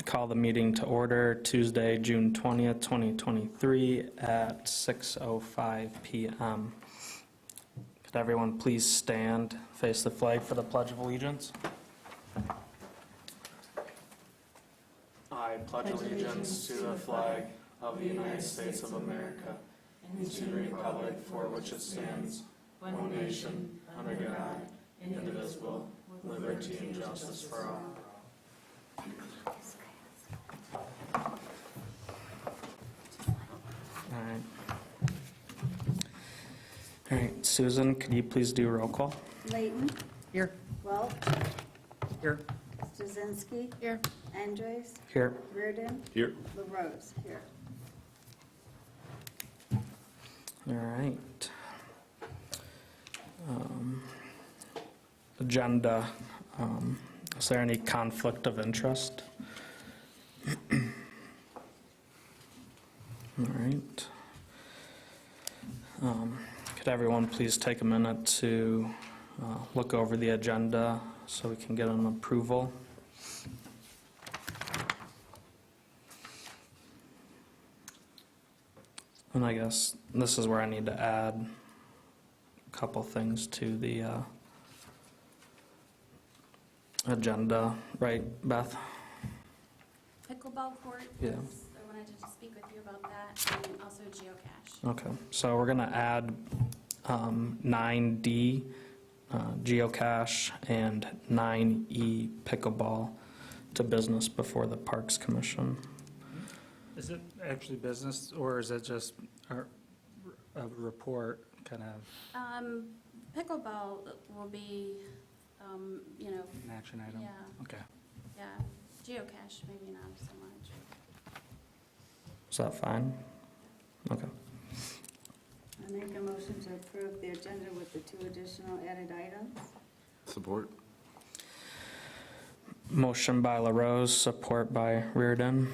Call the meeting to order Tuesday, June 20th, 2023 at 6:05 PM. Could everyone please stand, face the flag for the Pledge of Allegiance? I pledge allegiance to the flag of the United States of America and to the republic for which it stands, one nation, under God, indivisible, with liberty and justice for all. All right, Susan, could you please do roll call? Layton. Here. Welch. Here. Stuzinski. Here. Andres. Here. Reardon. Here. LaRose. Here. All right. Agenda, is there any conflict of interest? All right. Could everyone please take a minute to look over the agenda so we can get an approval? And I guess this is where I need to add a couple things to the agenda, right, Beth? Pickleball court. Yeah. I wanted to just speak with you about that, and also geocache. Okay, so we're going to add 9D, geocache, and 9E, pickleball, to business before the Parks Commission. Is it actually business, or is it just a report, kind of Pickleball will be, an action item? yeah, Okay. yeah. Geocache, maybe not so much. Is that fine? Okay. I make a motion to approve the agenda with the 2 additional added items. Support. Motion by LaRose, support by Reardon,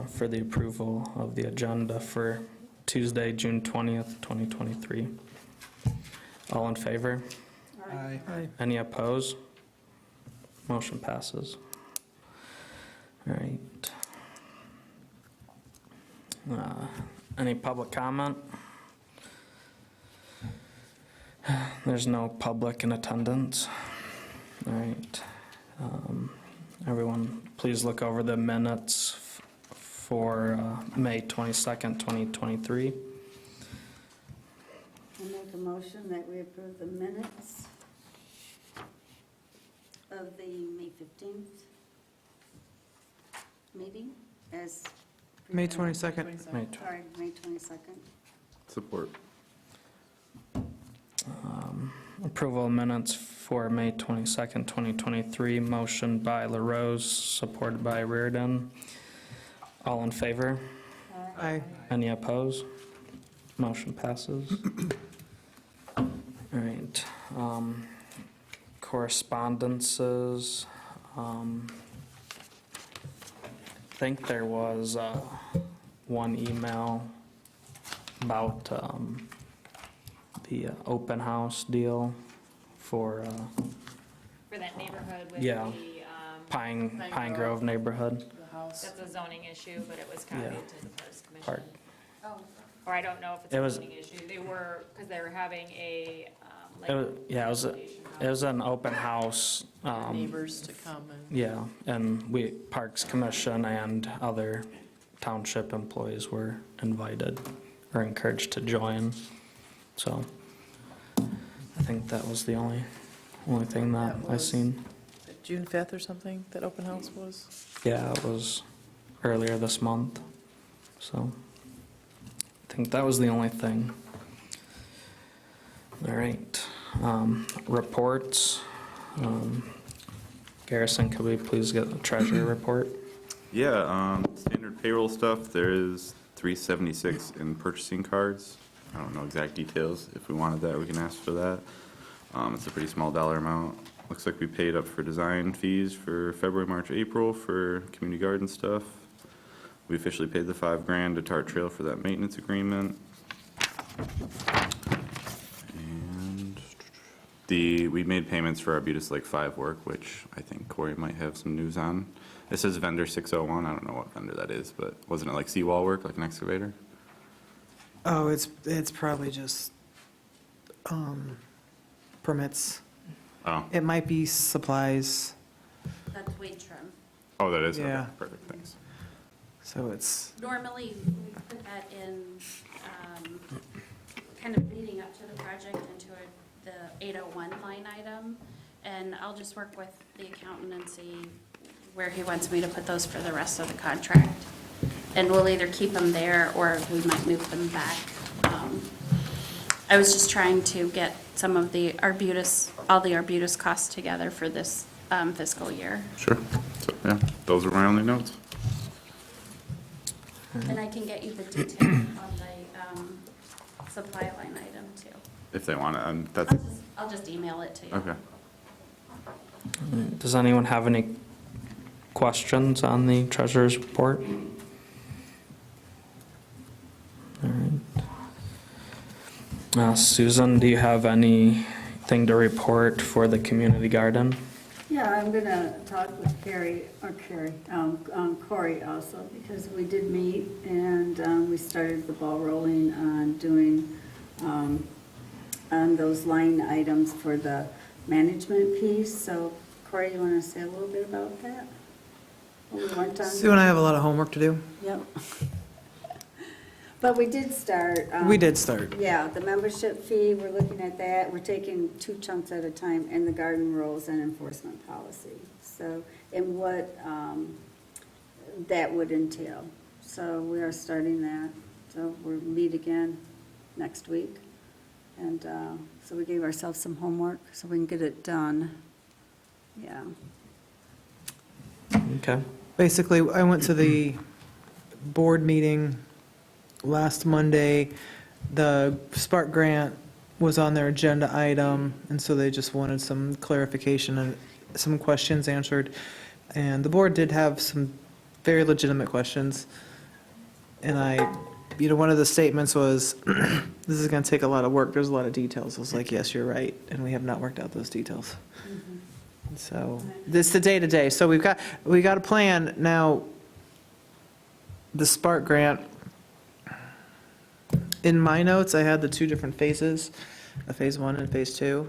for the approval of the agenda for Tuesday, June 20th, 2023. All in favor? Aye. Any opposed? Motion passes. All right. Any public comment? There's no public in attendance. All right. Everyone, please look over the minutes for May 22nd, 2023. I make a motion that we approve the minutes of the May 15th meeting as. May 22nd. May tw- Sorry, May 22nd. Support. Approval of minutes for May 22nd, 2023. Motion by LaRose, supported by Reardon. All in favor? Aye. Any opposed? Motion passes. All right. Correspondences. I think there was one email about the open house deal for that neighborhood with Yeah. the, Pine Grove neighborhood. that's a zoning issue, but it was copied Yeah. to the Parks Park. Commission. Or I don't know if it's It a was- zoning issue. They were, because they were having a, It was an open house. Neighbors to come and. Yeah, and we, Parks Commission and other township employees were invited or encouraged to join. So I think that was the only thing that I seen. June 5th or something, that open house was? Yeah, it was earlier this month. So I think that was the only thing. All right. Reports. Garrison, could we please get the treasury report? Yeah, standard payroll stuff, there is $376 in purchasing cards. I don't know exact details. If we wanted that, we can ask for that. It's a pretty small dollar amount. Looks like we paid up for design fees for February, March, April for community garden stuff. We officially paid the $5,000 to Tart Trail for that maintenance agreement. And we made payments for our Butus Lake 5 work, which I think Corey might have some news on. It says vendor 601, I don't know what vendor that is, but wasn't it like seawall work, like an excavator? Oh, it's probably just permits. Oh, It might be supplies, That's weed trim. oh, that is, okay, Yeah. perfect, thanks. so it's, Normally, we put that in, kind of leading up to the project into the 801 line item. And I'll just work with the accountant and see where he wants me to put those for the rest of the contract. And we'll either keep them there or we might move them back. I was just trying to get some of the all the Arbutus costs together for this fiscal year. Sure, so, yeah, those were my only notes. And I can get you the detail on the supply line item too. If they want it, that's, I'll just email it to you. okay. Does anyone have any questions on the treasurer's report? All right. Susan, do you have anything to report for the community garden? Yeah, I'm gonna talk with Corey also, because we did meet and we started the ball rolling on doing, on those line items for the management piece. So Corey, you wanna say a little bit about that? What we worked on? Sue and I have a lot of homework to do. Yep. But we did start. We did start. Yeah, the membership fee, we're looking at that. We're taking 2 chunks at a time in the garden rules and enforcement policy. So, and what that would entail. So we are starting that. So we'll meet again next week. And so we gave ourselves some homework so we can get it done. Yeah. Okay. Basically, I went to the board meeting last Monday. The Spark grant was on their agenda item, and so they just wanted some clarification and some questions answered. And the board did have some very legitimate questions. And one of the statements was, this is going to take a lot of work, there's a lot of details. I was like, yes, you're right, and we have not worked out those details. So, this is the day-to-day. So we got a plan. Now, the Spark grant, in my notes, I had the 2 different phases, a phase 1 and phase 2.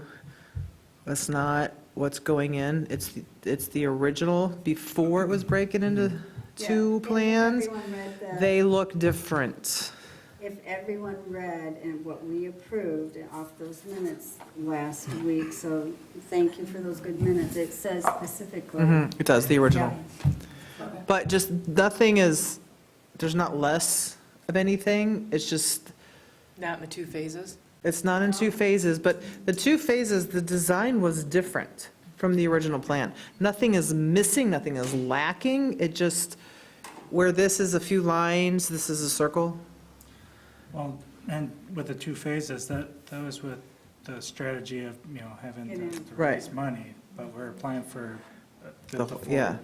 That's not what's going in. It's the original before it was breaking into 2 Yeah, plans. if everyone read the- They look different. If everyone read and what we approved off those minutes last week, so thank you for those good minutes, it says specifically. It does, the original. Yeah. But just, nothing is, there's not less of anything. It's just, Not in the 2 phases? it's not in 2 phases, but the 2 phases, the design was different from the original plan. Nothing is missing, nothing is lacking. It just, where this is a few lines, this is a circle. Well, and with the 2 phases, that was with the strategy of, having It is. to raise Right. money, but we're applying for the The- full. Yeah.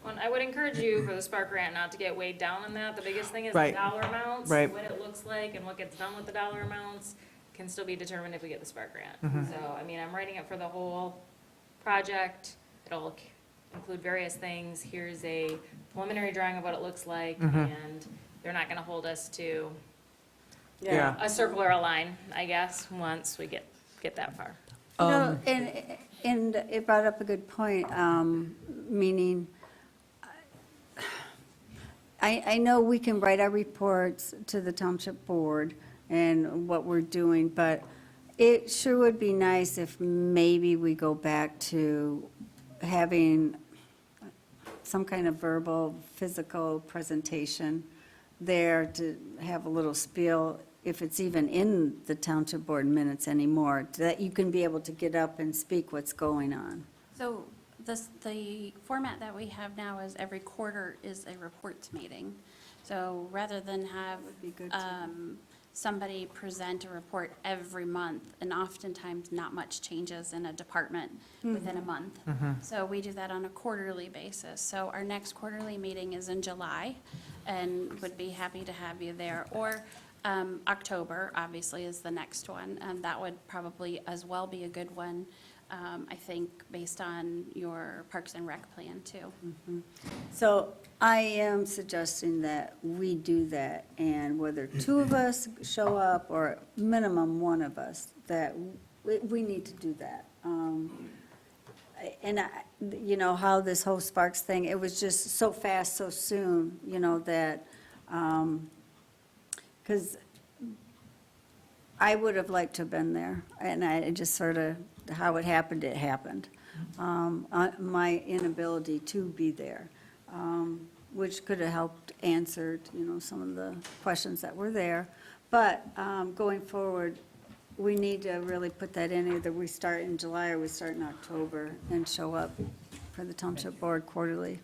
Well, I would encourage you for the Spark grant not to get weighed down in that. The biggest thing is Right. the dollar amounts. Right. What it looks like and what gets done with the dollar amounts can still be determined if we get the Spark grant. Mm-hmm. So, I'm writing it for the whole project. It'll include various things. Here's a preliminary drawing of what it looks like, Mm-hmm. and they're not gonna hold us to Yeah. a circle or a line, I guess, once we get that far. You know, and it brought up a good point, meaning, I know we can write our reports to the township board and what we're doing, but it sure would be nice if maybe we go back to having some kind of verbal, physical presentation there to have a little spiel, if it's even in the township board minutes anymore, that you can be able to get up and speak what's going on. So the format that we have now is every quarter is a reports meeting. So rather than have Would be good to- somebody present a report every month, and oftentimes not much changes in a department within a month. So we do that on a quarterly basis. So our next quarterly meeting is in July, and would be happy to have you there. Or October, obviously, is the next one, and that would probably as well be a good one. I think based on your Parks and Rec plan too. So I am suggesting that we do that, and whether two of us show up or minimum one of us, that we need to do that. And you know, how this whole Sparks thing, it was just so fast, so soon, you know, that, because I would have liked to have been there, and I just sort of, how it happened, it happened. My inability to be there, which could have helped answered, you know, some of the questions that were there. But going forward, we need to really put that in, either we start in July or we start in October and show up for the Township Board quarterly.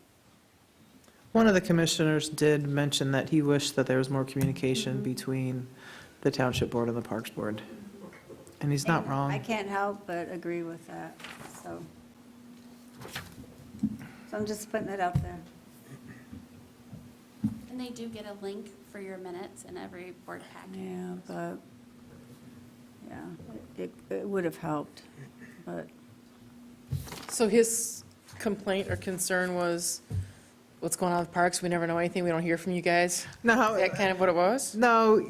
One of the commissioners did mention that he wished that there was more communication between the Township Board and the Parks Board. And he's not And wrong. I can't help but agree with that, so. So I'm just putting it out there. And they do get a link for your minutes in every board packet. Yeah, but, yeah, it would have helped, but. So his complaint or concern was, what's going on with parks? We never know anything. We don't hear from you guys. No, Is that kind of what it was? no,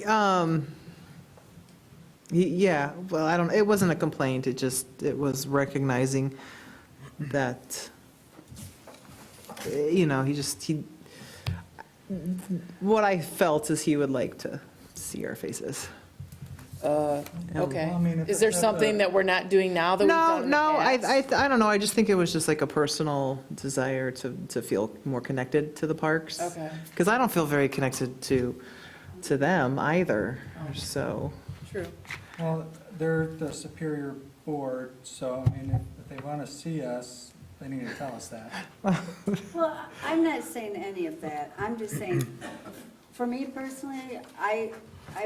yeah, well, I don't, it wasn't a complaint, it was recognizing that, you know, what I felt is he would like to see our faces. Well, I Okay. mean, if Is there it's at something the- that we're not doing now that we've No, done in the no, past? I don't know, I just think it was just like a personal desire to feel more connected to the parks. Okay. Because I don't feel very connected to them either, so. True. Well, they're the superior board, so, I mean, if they want to see us, they need to tell us that. Well, I'm not saying any of that. I'm just saying, for me personally, I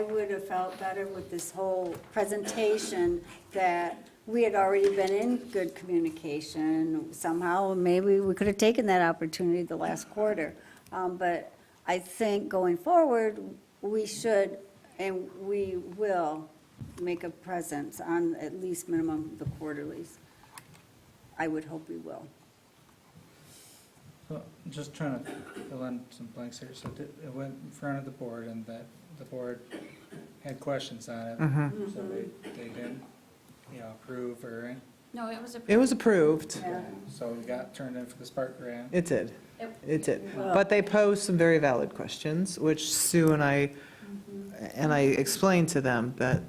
would have felt better with this whole presentation that we had already been in good communication. Somehow, maybe we could have taken that opportunity the last quarter. But I think going forward, we should, and we will, make a presence on at least minimum the quarterlies. I would hope we will. So, just trying to fill in some blanks here. So it went in front of the board, and that the board had questions on it. So they didn't, you know, approve or, No, it was a. It was approved, Yeah. so we got turned in for the Spark grant. it did. It did. Well- But they posed some very valid questions, which Sue and I explained to them that,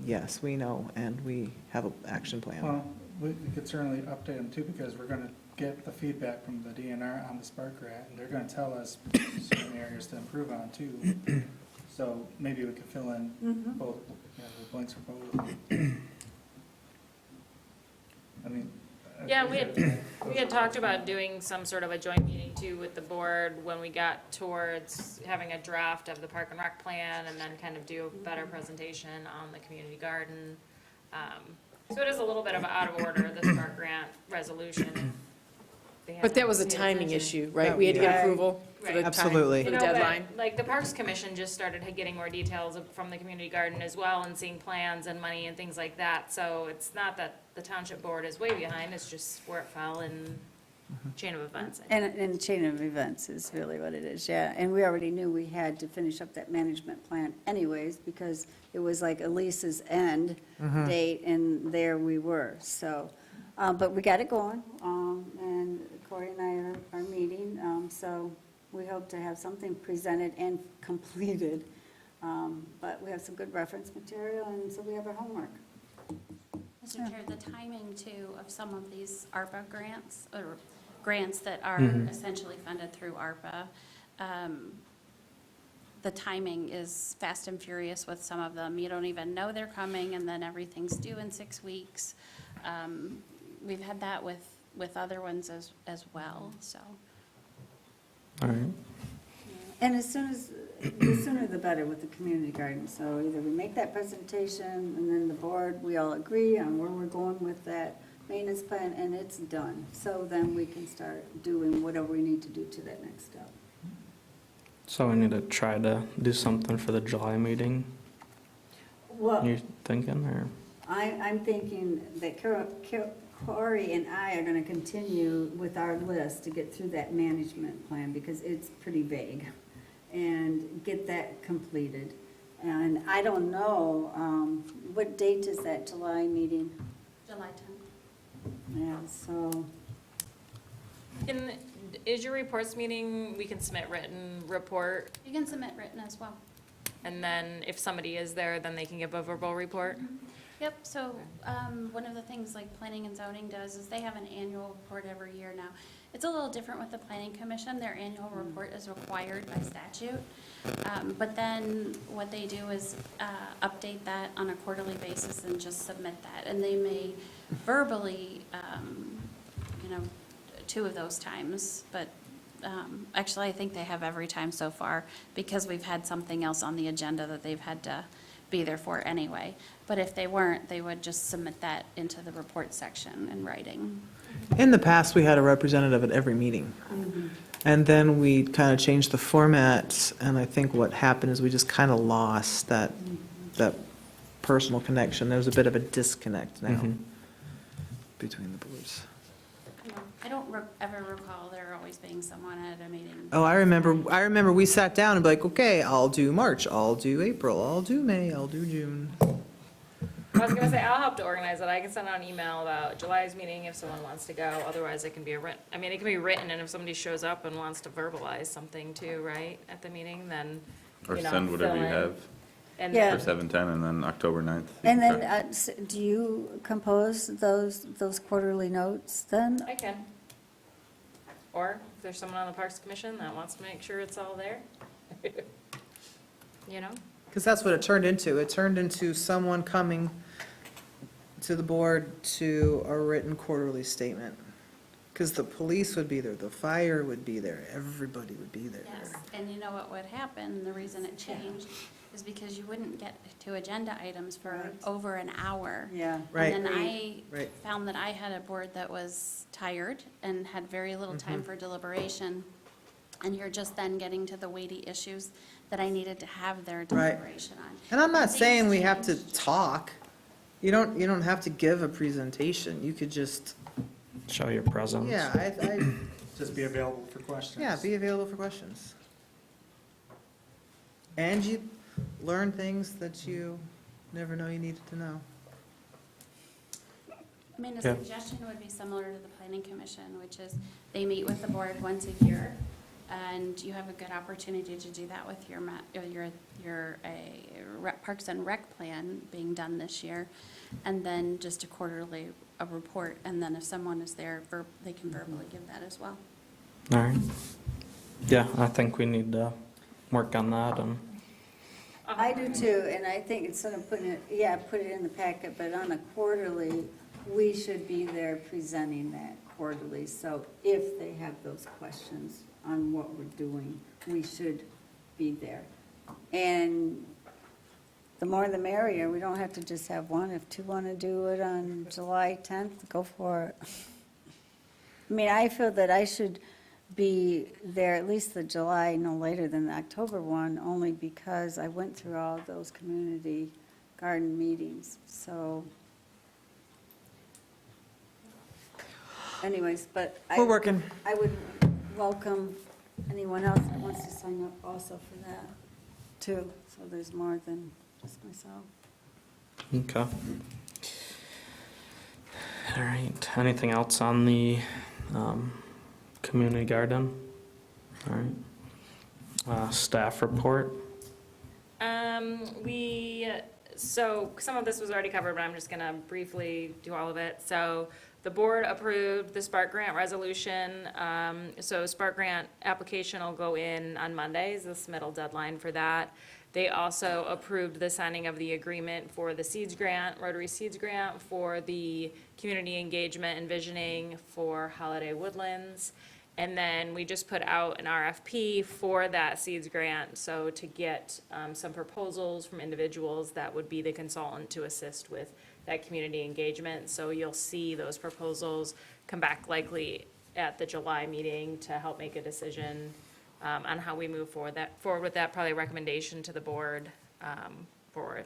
yes, we know, and we have an action plan. Well, we could certainly update them too, because we're gonna get the feedback from the DNR on the Spark grant, and they're gonna tell us certain areas to improve on too. So maybe we could fill in both, you know, the blanks for both. I mean. Yeah, we had talked about doing some sort of a joint meeting too with the board when we got towards having a draft of the Park and Rec plan and then kind of do a better presentation on the community garden. So it is a little bit of out of order, the Spark grant resolution. But that was a timing issue, right? We had to get Right. approval for the Right. time, Absolutely. for You the know, but, deadline. like, the Parks Commission just started getting more details from the community garden as well and seeing plans and money and things like that. So it's not that the township board is way behind, it's just where it fell in chain of events. And chain of events is really what it is, yeah. And we already knew we had to finish up that management plan anyways, because it was like Elise's end date, and there we were, so. But we got it going, and Corey and I are meeting, so we hope to have something presented and completed. But we have some good reference material, and so we have our homework. Mr. Chair, the timing too of some of these ARPA grants, or grants that are essentially funded through ARPA, the timing is fast and furious with some of them. You don't even know they're coming, and then everything's due in 6 weeks. We've had that with other ones as well, so. All right. And the sooner the better with the community garden. So either we make that presentation, and then the board, we all agree on where we're going with that maintenance plan, and it's done. So then we can start doing whatever we need to do to that next step. So we need to try to do something for the July meeting, Well, you thinking, or? I'm thinking that Corey and I are gonna continue with our list to get through that management plan, because it's pretty vague, and get that completed. And I don't know, what date is that July meeting? July 10th. Yeah, so, Is your reports meeting, we can submit written report, You can submit written as well. and then if somebody is there, then they can give a verbal report? Yep, so, one of the things like planning and zoning does is they have an annual report every year now. It's a little different with the planning commission, their annual report is required by statute. But then what they do is, update that on a quarterly basis and just submit that. And they may verbally, you know, 2 of those times, but, actually I think they have every time so far, because we've had something else on the agenda that they've had to be there for anyway. But if they weren't, they would just submit that into the report section in writing. In the past, we had a representative at every meeting. And then we kind of changed the format, and I think what happened is we just kind of lost that personal connection. There's a bit of a disconnect now Mhm. between the boards. I don't ever recall there always being someone at a meeting. Oh, I remember we sat down and be like, okay, I'll do March, I'll do April, I'll do May, I'll do June. I was gonna say, I'll help to organize it. I can send out an email about July's meeting if someone wants to go. Otherwise, it can be it can be written, and if somebody shows up and wants to verbalize something too, right, at the meeting, then, Or you know, send whatever fill you in. have And Yeah. for 7/10 and then October 9th. and then, do you compose those quarterly notes then? I can. Or if there's someone on the Parks Commission that wants to make sure it's all there. You know? Because that's what it turned into. It turned into someone coming to the board to a written quarterly statement. Because the police would be there, the fire would be there, everybody would be there. Yes, and you know what would happen, the reason it changed is because you wouldn't get to agenda items for Right. over an hour. Yeah. Right. And then I Right. found that I had a board that was tired and had very little time for deliberation. And you're just then getting to the weighty issues that I needed to have their Right. deliberation on. And I'm not Things saying we have to changed. talk. You don't have to give a presentation. You could just, Show your presence. yeah, Just be available for questions. yeah, be available for questions. And you learn things that you never know you needed to know. I mean, a Yeah. suggestion would be similar to the planning commission, which is they meet with the board once a year, and you have a good opportunity to do that with your Parks and Rec plan being done this year, and then just a quarterly, a report, and then if someone is there, they can verbally give that as well. All right. Yeah, I think we need to work on that and, I do too, and I think instead of putting it, put it in the packet, but on a quarterly, we should be there presenting that quarterly. So if they have those questions on what we're doing, we should be there. And the more the merrier, we don't have to just have one. If 2 want to do it on July 10th, go for it. I mean, I feel that I should be there at least the July, no later than the October one, only because I went through all those community garden meetings, so. Anyways, but We're working. I would welcome anyone else that wants to sign up also for that, too, so there's more than just myself. okay. All right, anything else on the, community garden? All right. Staff report? So some of this was already covered, but I'm just gonna briefly do all of it. So the board approved the Spark Grant resolution. So Spark Grant application will go in on Monday, is the submittal deadline for that. They also approved the signing of the agreement for the Seeds Grant, Rotary Seeds Grant, for the community engagement and visioning for Holiday Woodlands. And then we just put out an RFP for that Seeds Grant, so to get some proposals from individuals that would be the consultant to assist with that community engagement. So you'll see those proposals come back likely at the July meeting to help make a decision on how we move forward with that, probably recommendation to the board for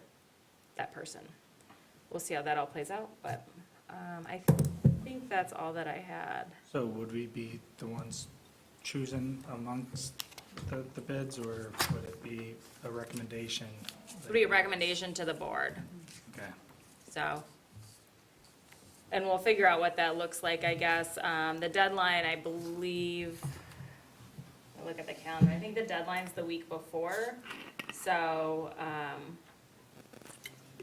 that person. We'll see how that all plays out, but I think that's all that I had. So would we be the ones choosing amongst the bids, or would it be a recommendation? It would be a recommendation to the board, Okay. so. And we'll figure out what that looks like, I guess. The deadline, I believe, I look at the calendar, I think the deadline's the week before. So,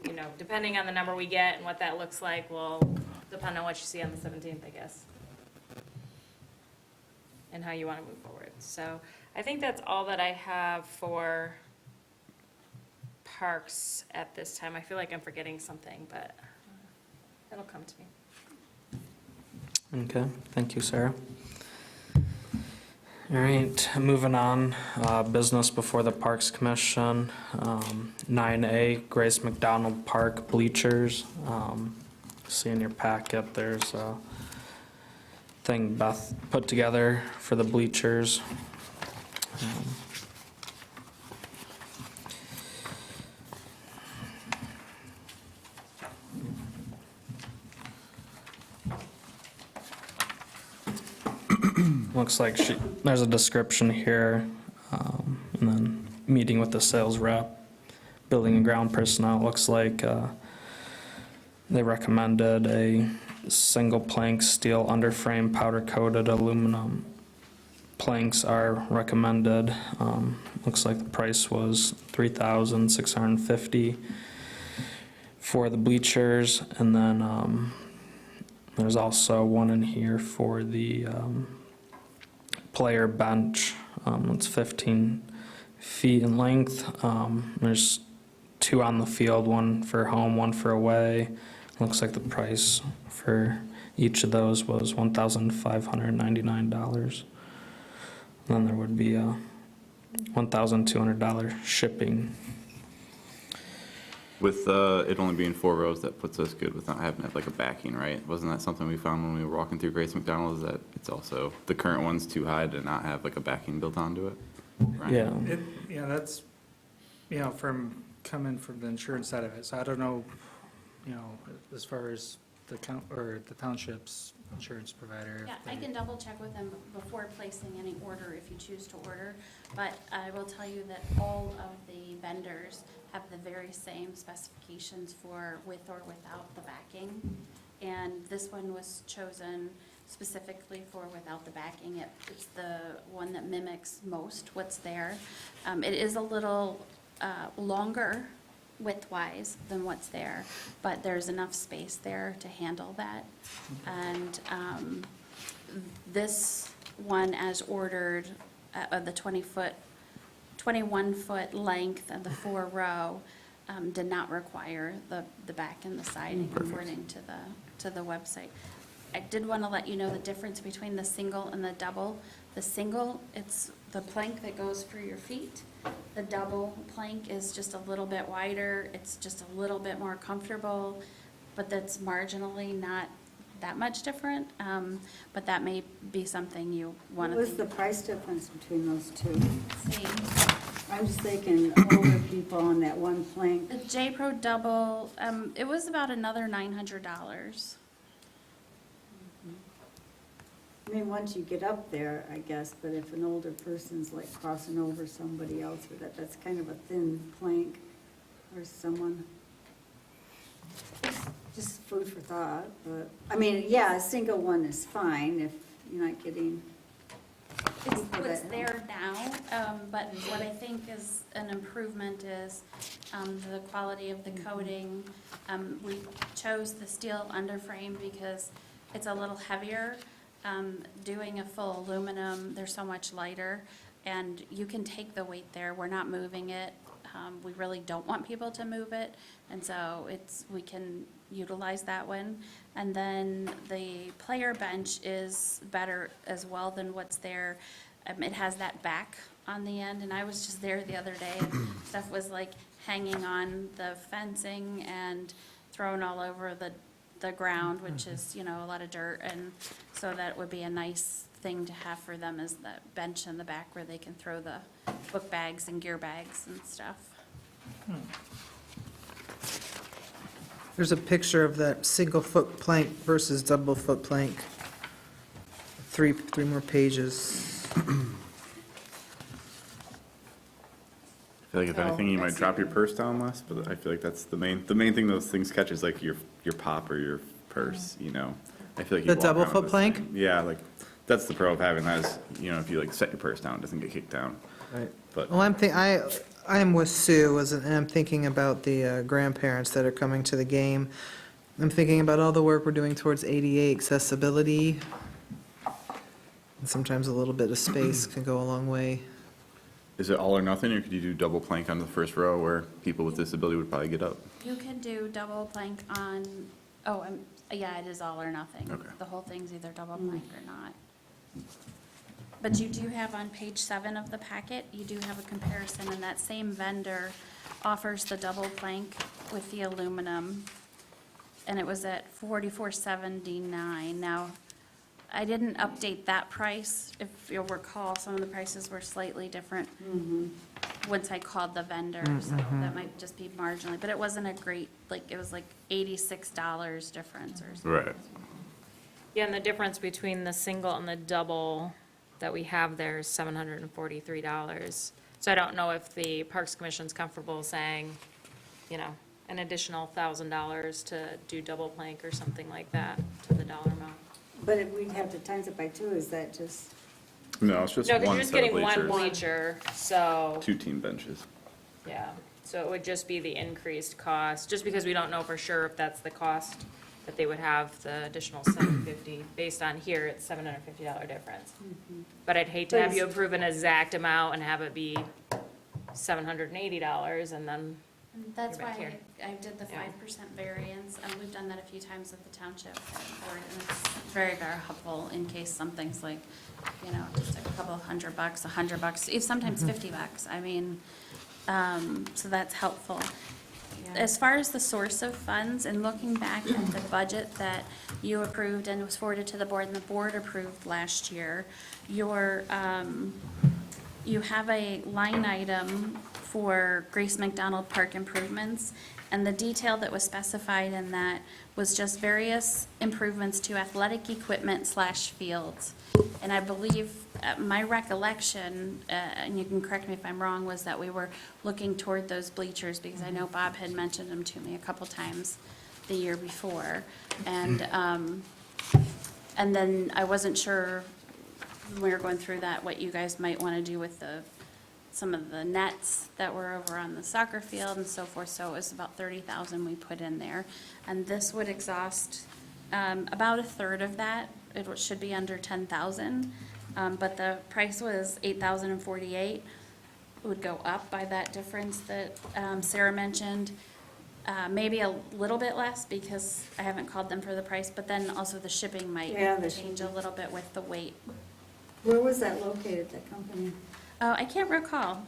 you know, depending on the number we get and what that looks like will depend on what you see on the 17th, I guess. And how you want to move forward. So I think that's all that I have for parks at this time. I feel like I'm forgetting something, but it'll come to me. Okay, thank you, Sarah. All right, moving on, business before the Parks Commission. 9A, Grace McDonald Park bleachers. See in your packet, there's a thing Beth put together for the bleachers. Looks like there's a description here, and then meeting with the sales rep, building and ground personnel. Looks like they recommended a single plank steel underframe powder coated aluminum planks are recommended. Looks like the price was $3,650 for the bleachers, and then there's also one in here for the player bench. It's 15 feet in length. There's two on the field, one for home, one for away. Looks like the price for each of those was $1,599. Then there would be a $1,200 shipping. With it only being 4 rows, that puts us good with not having to have like a backing, right? Wasn't that something we found when we were walking through Grace McDonald, is that it's also, the current one's too high to not have like a backing built onto it? Right? Yeah. Yeah, that's, from coming from the insurance side of it, so I don't know, as far as the township's insurance provider. Yeah, I can double check with them before placing any order if you choose to order, but I will tell you that all of the vendors have the very same specifications for with or without the backing. And this one was chosen specifically for without the backing. It's the one that mimics most what's there. It is a little longer width-wise than what's there, but there's enough space there to handle that. And this one, as ordered, of the 21-foot length of the 4-row, did not require the back and the siding according to the website. I did want to let you know the difference between the single and the double. The single, it's the plank that goes for your feet. The double plank is just a little bit wider. It's just a little bit more comfortable, but that's marginally not that much different. But that may be something you want What to was the think. price difference between those two? See, I'm just thinking older people on that one plank. the J Pro double, it was about another $900. I mean, once you get up there, I guess, but if an older person's like crossing over somebody else, or that's kind of a thin plank, or someone, just food for thought, but, I mean, yeah, a single one is fine if you're not getting. It's what's there now, but what I think is an improvement is the quality of the coating. We chose the steel underframe because it's a little heavier. Doing a full aluminum, they're so much lighter, and you can take the weight there. We're not moving it. We really don't want people to move it, and so we can utilize that one. And then the player bench is better as well than what's there. It has that back on the end, and I was just there the other day, and stuff was like hanging on the fencing and thrown all over the ground, which is, a lot of dirt, and so that would be a nice thing to have for them, is that bench in the back where they can throw the book bags and gear bags and stuff. There's a picture of that single foot plank versus double foot plank. Three more pages. I feel like if Oh, anything, you might that's drop your purse down less, but I feel like that's the main thing those things catch is like your pop or your purse, you know? I feel like you The walk double around with foot this plank? thing. Yeah, like, that's the pro of having that is, you know, if you like set your purse down, it doesn't get kicked down. Right. But, Well, I am with Sue, and I'm thinking about the grandparents that are coming to the game. I'm thinking about all the work we're doing towards ADA accessibility. And sometimes a little bit of space can go a long way. is it all or nothing, or could you do double plank on the first row where people with disability would probably get up? You can do double plank on, yeah, it is all or nothing. Okay. The whole thing's either double plank or not. But you do have on page 7 of the packet, you do have a comparison, and that same vendor offers the double plank with the aluminum, and it was at $44.79. Now, I didn't update that price. If you'll recall, some of the prices were slightly different once I called the vendor, so that might just be marginally, but it wasn't a great, like, it was like $86 difference or something. Right. Yeah, and the difference between the single and the double that we have there is $743. So I don't know if the Parks Commission's comfortable saying, you know, an additional $1,000 to do double plank or something like that to the dollar amount. But if we'd have to times it by 2, is that just, No, it's just No, because one you're just set of getting one bleachers, bleacher, so, 2 team benches. yeah. So it would just be the increased cost, just because we don't know for sure if that's the cost that they would have the additional $750. Based on here, it's $750 difference. But I'd hate to But have you it's- approve an exact amount and have it be $780 and then, And that's You're back why here. I did the Yeah. 5% variance, and we've done that a few times at the township board, and it's very, very helpful in case something's like, you know, just a couple of $100, $100, if sometimes $50. I mean, so that's helpful. As far as the source of funds, and looking back at the budget that you approved and was forwarded to the board, and the board approved last year, your, you have a line item for Grace McDonald Park improvements, and the detail that was specified in that was just various improvements to athletic equipment / fields. And I believe, my recollection, and you can correct me if I'm wrong, was that we were looking toward those bleachers, because I know Bob had mentioned them to me a couple times the year before. And then I wasn't sure, when we were going through that, what you guys might want to do with some of the nets that were over on the soccer field and so forth. So it was about 30,000 we put in there. And this would exhaust about a third of that. It should be under 10,000. But the price was 8,048. It would go up by that difference that Sarah mentioned. Maybe a little bit less, because I haven't called them for the price, but then also the shipping might Yeah, the change a little bit with the weight. where was that located, that company? Oh, I can't recall.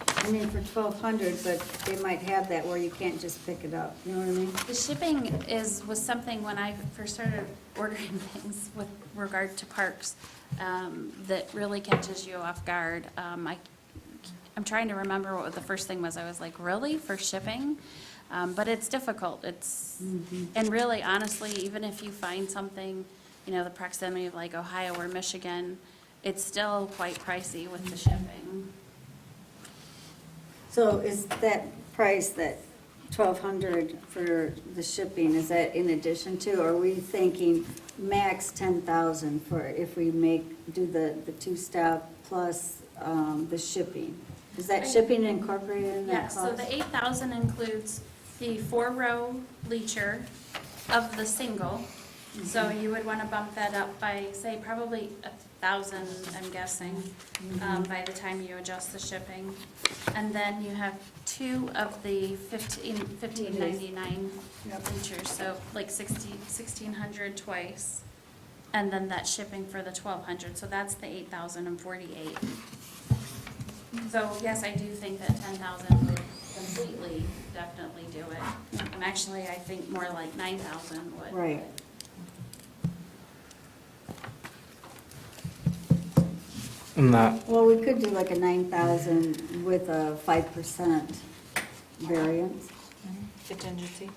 I mean, for 1,200, but they might have that where you can't just pick it up, you know what I mean? The shipping was something when I first started ordering things with regard to parks, that really catches you off guard. I'm trying to remember what the first thing was. I was like, really, for shipping? But it's difficult. And really, honestly, even if you find something, you know, the proximity of like Ohio or Michigan, it's still quite pricey with the shipping. So is that price, that 1,200 for the shipping, is that in addition to, or are we thinking max 10,000 for if we do the two-stop plus the shipping? Is that shipping incorporated in Yeah, that so cost? the 8,000 includes the 4-row bleacher of the single. So you would want to bump that up by, say, probably 1,000, I'm guessing, by the time you adjust the shipping. And then you have 2 of the $15.99 Yep. bleachers, so like 1,600 twice. And then that shipping for the 1,200, so that's the 8,048. So yes, I do think that 10,000 would completely, definitely do it. And actually, I think more like 9,000 would. Right. And that, Well, we could do like a 9,000 with a 5% variance. Contingency.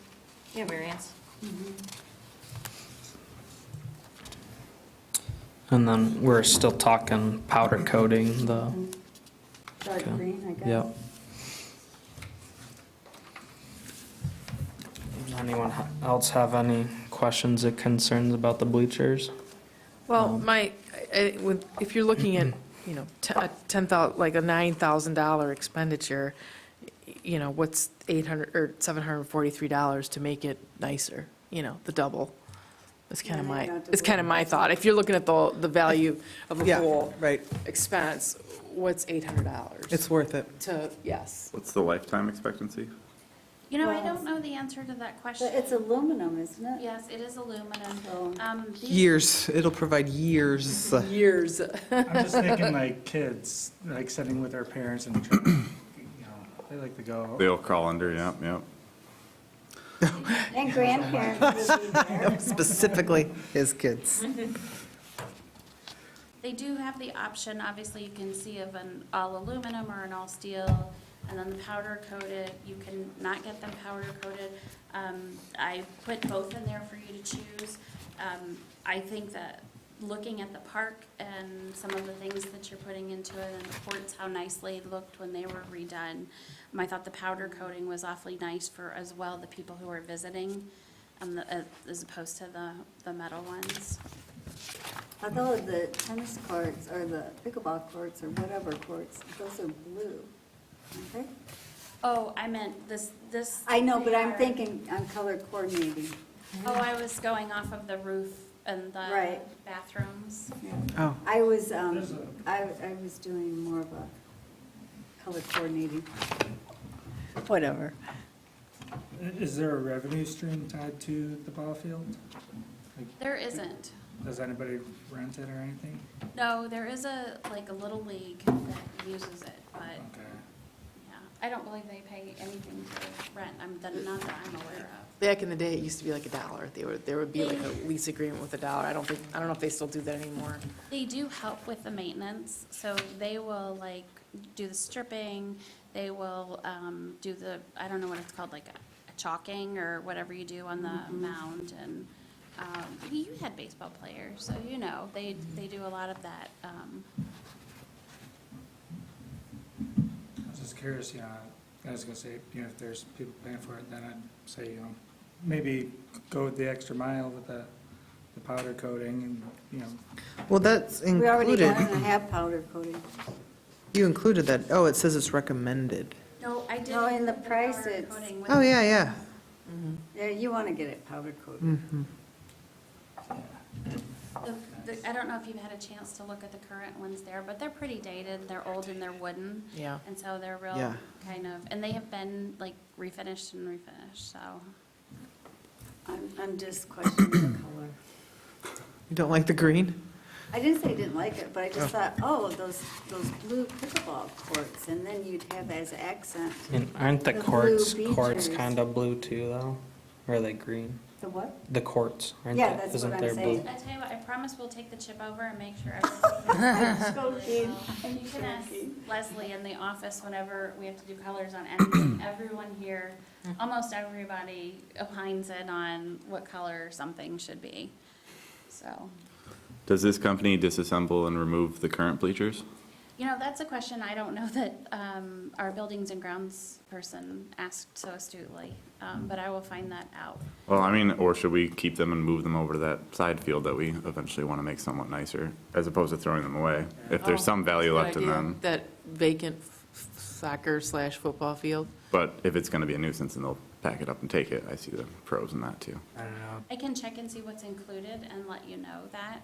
Yeah, variance. And then we're still talking powder coating the, Dark Okay. green, I guess. yep. Does anyone else have any questions or concerns about the bleachers? Well, if you're looking at, a 10,000, like a $9,000 expenditure, what's $800 or $743 to make it nicer, the double? That's kind of Yeah, my, you have to it's kind of my thought. If you're looking at the value of the Yeah, whole right. expense, what's $800? It's worth it. Yes. What's the lifetime expectancy? You know, I Well, don't know the answer to that question. But it's aluminum, isn't it? Yes, it is aluminum. So- These- Years, it'll provide years. Years. I'm just thinking like kids, like sitting with their parents and, they like to go. They'll crawl under, yep, yep. And grandparents will be there. Specifically his kids. They do have the option, obviously, you can see of an all aluminum or an all steel, and then the powder coated, you can not get them powder coated. I put both in there for you to choose. I think that looking at the park and some of the things that you're putting into it, and the courts, how nicely it looked when they were redone, I thought the powder coating was awfully nice for, as well, the people who are visiting, as opposed to the metal ones. Although the tennis courts or the pickleball courts or whatever courts, those are blue, aren't they? Oh, I meant this. I know, but I'm they are- thinking on color coordinating. Oh, I was going off of the roof and the Right. bathrooms. Oh, I was, I was doing more of a color coordinating. Whatever. Is there a revenue stream tied to the ball field? Like, There isn't. does anybody rent it or anything? No, there is a little league that uses it, but, Okay. yeah. I don't believe they pay anything to rent, not that I'm aware of. Back in the day, it used to be like $1. There would be like a lease agreement with $1. I don't know if they still do that anymore. They do help with the maintenance, so they will do the stripping, they will do I don't know what it's called, like a chalking or whatever you do on the mound, and you had baseball players, so they do a lot of that. I was just curious, I was gonna say, if there's people paying for it, then I'd say, maybe go the extra mile with the powder coating and, well, that's We already included. got to have powder coating. You included that. Oh, it says it's recommended. No, I did. No, in the include price powder it's- coating with- Oh, yeah, yeah. Yeah, you want to get it powder coated. Mhm. I don't know if you've had a chance to look at the current ones there, but they're pretty dated, they're old and they're wooden. Yeah. And so they're real Yeah. and they have been refinished and refinished, so. I'm just questioning the color. You don't like the green? I didn't say I didn't like it, but I just thought, those blue pickleball courts, and then you'd have as accent, And aren't the The courts blue bleachers. kind of blue too, though? Or are they green? the what? The courts, aren't Yeah, they? that's Isn't what I'm there saying. blue? I tell you what, I promise we'll take the chip over and make sure everything. joking. You can ask Leslie in the office whenever we have to do colors on anything. Everyone here, almost everybody opines in on what color something should be, so. Does this company disassemble and remove the current bleachers? That's a question I don't know that our buildings and grounds person asked so astutely, but I will find that out. Well, I mean, or should we keep them and move them over to that side field that we eventually want to make somewhat nicer, as opposed to throwing them away? If there's some value left in them, That vacant soccer/football field. but if it's going to be a nuisance and they'll pack it up and take it, I see the pros in that too. I don't know. I can check and see what's included and let you know that.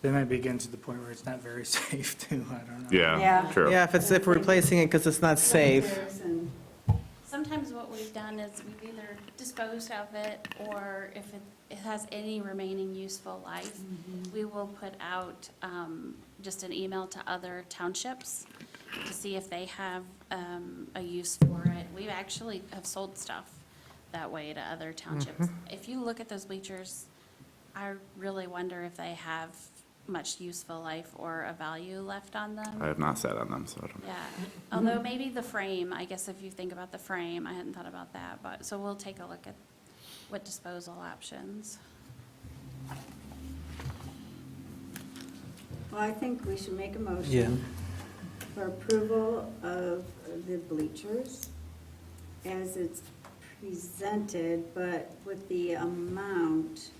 They might be getting to the point where it's not very safe too, I don't know. Yeah. Yeah, true. Yeah, if we're replacing it because it's not safe. And Sometimes what we've done is we've either disposed of it, or if it has any remaining useful life, we will put out just an email to other townships to see if they have a use for it. We actually have sold stuff that way to other townships. If you look at those bleachers, I really wonder if they have much useful life or a value left on them. I have not sat on them, so I don't. Yeah, although maybe the frame, I guess if you think about the frame, I hadn't thought about that, but, so we'll take a look at what disposal options. Well, I think we should make a Yeah. motion for approval of the bleachers as it's presented, but with the amount,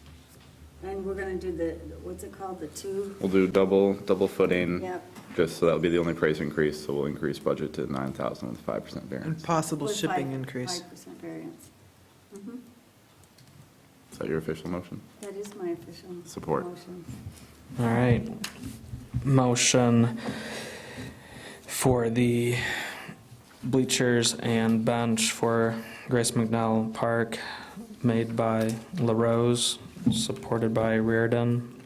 and we're gonna do the, what's it called, the two? We'll do double footing. Yep. Just so that'll be the only price increase, so we'll increase budget to 9,000 with 5% And variance. possible With shipping 5% increase. 5% variance. Mhm. Is that your official motion? That is my official Support. motion. All right. Motion for the bleachers and bench for Grace McDowell Park made by LaRose, supported by Reardon.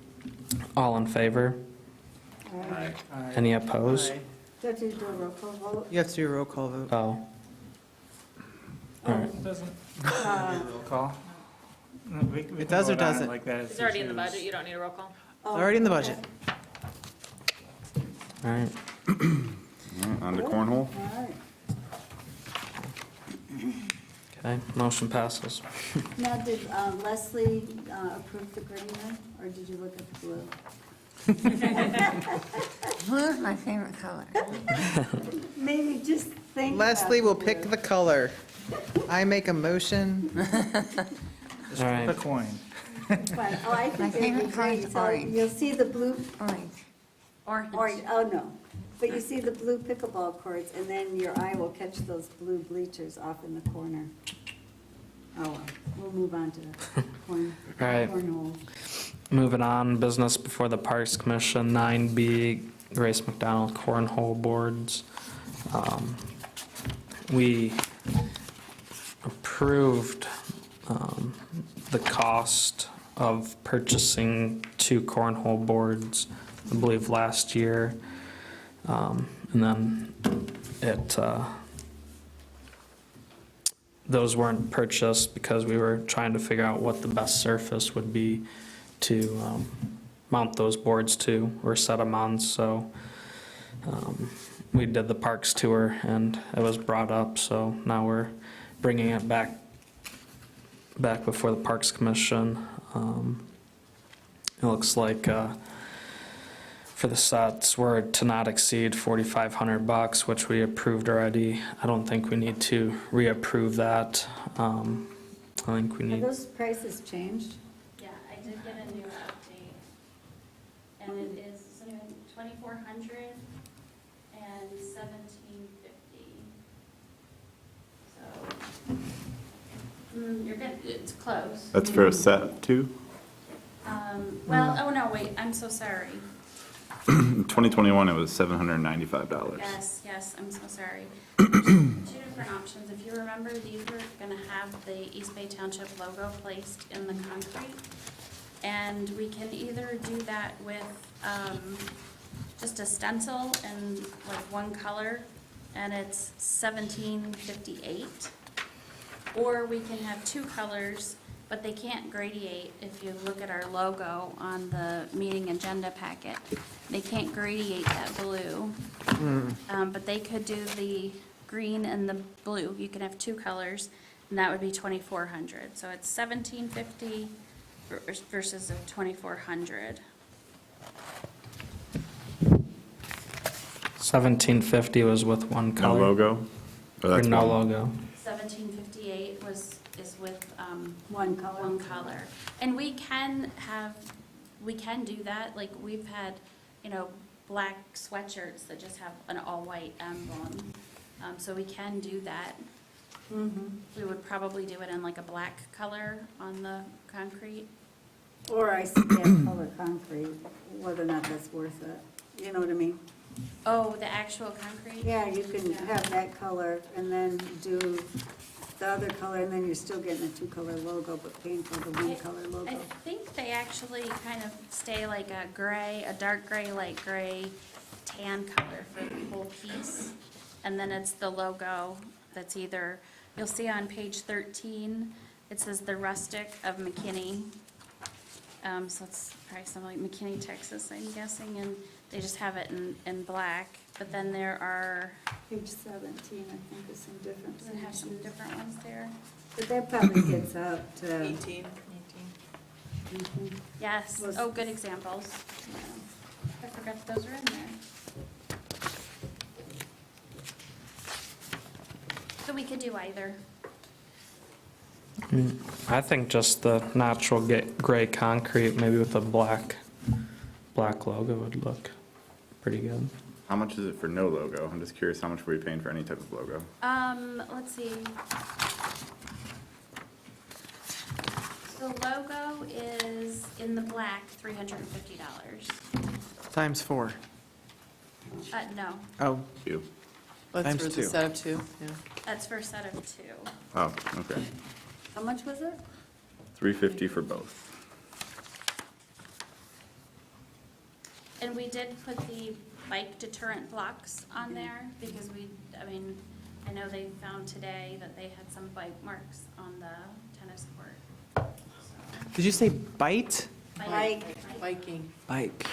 All in favor? All right. Any opposed? Don't you do a roll call vote? You have to do a roll call vote. Oh. All right. It doesn't, Uh, roll call. No, we can It does or vote on it doesn't? like that if It's we already in the choose. budget, you don't need a roll call. It's already in the budget. All right. All right, on to cornhole. All right. Okay, motion passes. Now, did Leslie approve the green one, or did you look at the blue? Blue is my favorite color. Maybe just think about Leslie will the pick blue. the color. I make a motion. Just All flip right. a coin. Fine. Oh, I My think it'd be favorite color is great. So orange. you'll see the blue, Orange. orange, oh, no. But you see the blue pickleball courts, and then your eye will catch those blue bleachers off in the corner. Oh, well, we'll move on to the corn, All right. cornhole. Moving on, business before the Parks Commission, 9B, Grace McDonald Cornhole Boards. We approved the cost of purchasing 2 cornhole boards, I believe, last year. And then those weren't purchased because we were trying to figure out what the best surface would be to mount those boards to or set them on. So we did the parks tour and it was brought up. So now we're bringing it back before the Parks Commission. It looks like for the sets, we're to not exceed $4,500, which we approved already. I don't think we need to reapprove that. I think we Have need, those prices changed? Yeah, I did get a new update, and it is 2,400 and 1,750. So, you're good, it's close. That's for a set too? Well, oh no, wait, I'm so sorry. In 2021, it was $795. Yes, I'm so sorry. There's 2 different options. If you remember, these were gonna have the East Bay Township logo placed in the concrete. And we can either do that with, just a stencil in like one color, and it's $17.58. Or we can have 2 colors, but they can't gradiate. If you look at our logo on the meeting agenda packet, they can't gradiate that blue. But they could do the green and the blue. You can have 2 colors, and that would be 2,400. So it's 1,750 versus a 2,400. 1750 was with one No color. logo? Or Or that's no one? logo. 1758 is with One color? one color. And we can do that, like, we've had, black sweatshirts that just have an all-white emblem. So we can do that. We would probably do it in like a black color on the concrete. Or I see that color concrete, whether or not that's worth it. You know what I mean? Oh, the actual concrete? Yeah, you can have that color and then do the other color, and then you're still getting a 2-color logo, but paying for the 1-color I logo. think they actually kind of stay like a gray, a dark gray, light gray, tan color for the whole piece. And then it's the logo that's either, you'll see on page 13, it says the rustic of McKinney. So it's probably something like McKinney, Texas, I'm guessing, and they just have it in black. But then there are, Page 17, I think, is some different does it have some different ones there? But that probably gets up to. 18. Yes, Was- oh, good examples. Yeah. I forgot those are in there. So we could do either. I think just the natural gray concrete, maybe with a black logo would look pretty good. How much is it for no logo? I'm just curious, how much were we paying for any type of logo? Let's see. The logo is in the black, $350. Times 4. No, Oh, Two. That's Times for the 2. set of 2, yeah. that's for a set of 2. Oh, okay. How much was it? 350 for both. And we did put the bike deterrent blocks on there because I know they found today that they had some bike marks on the tennis court. Did you say bite? Bike. Biking. Bike.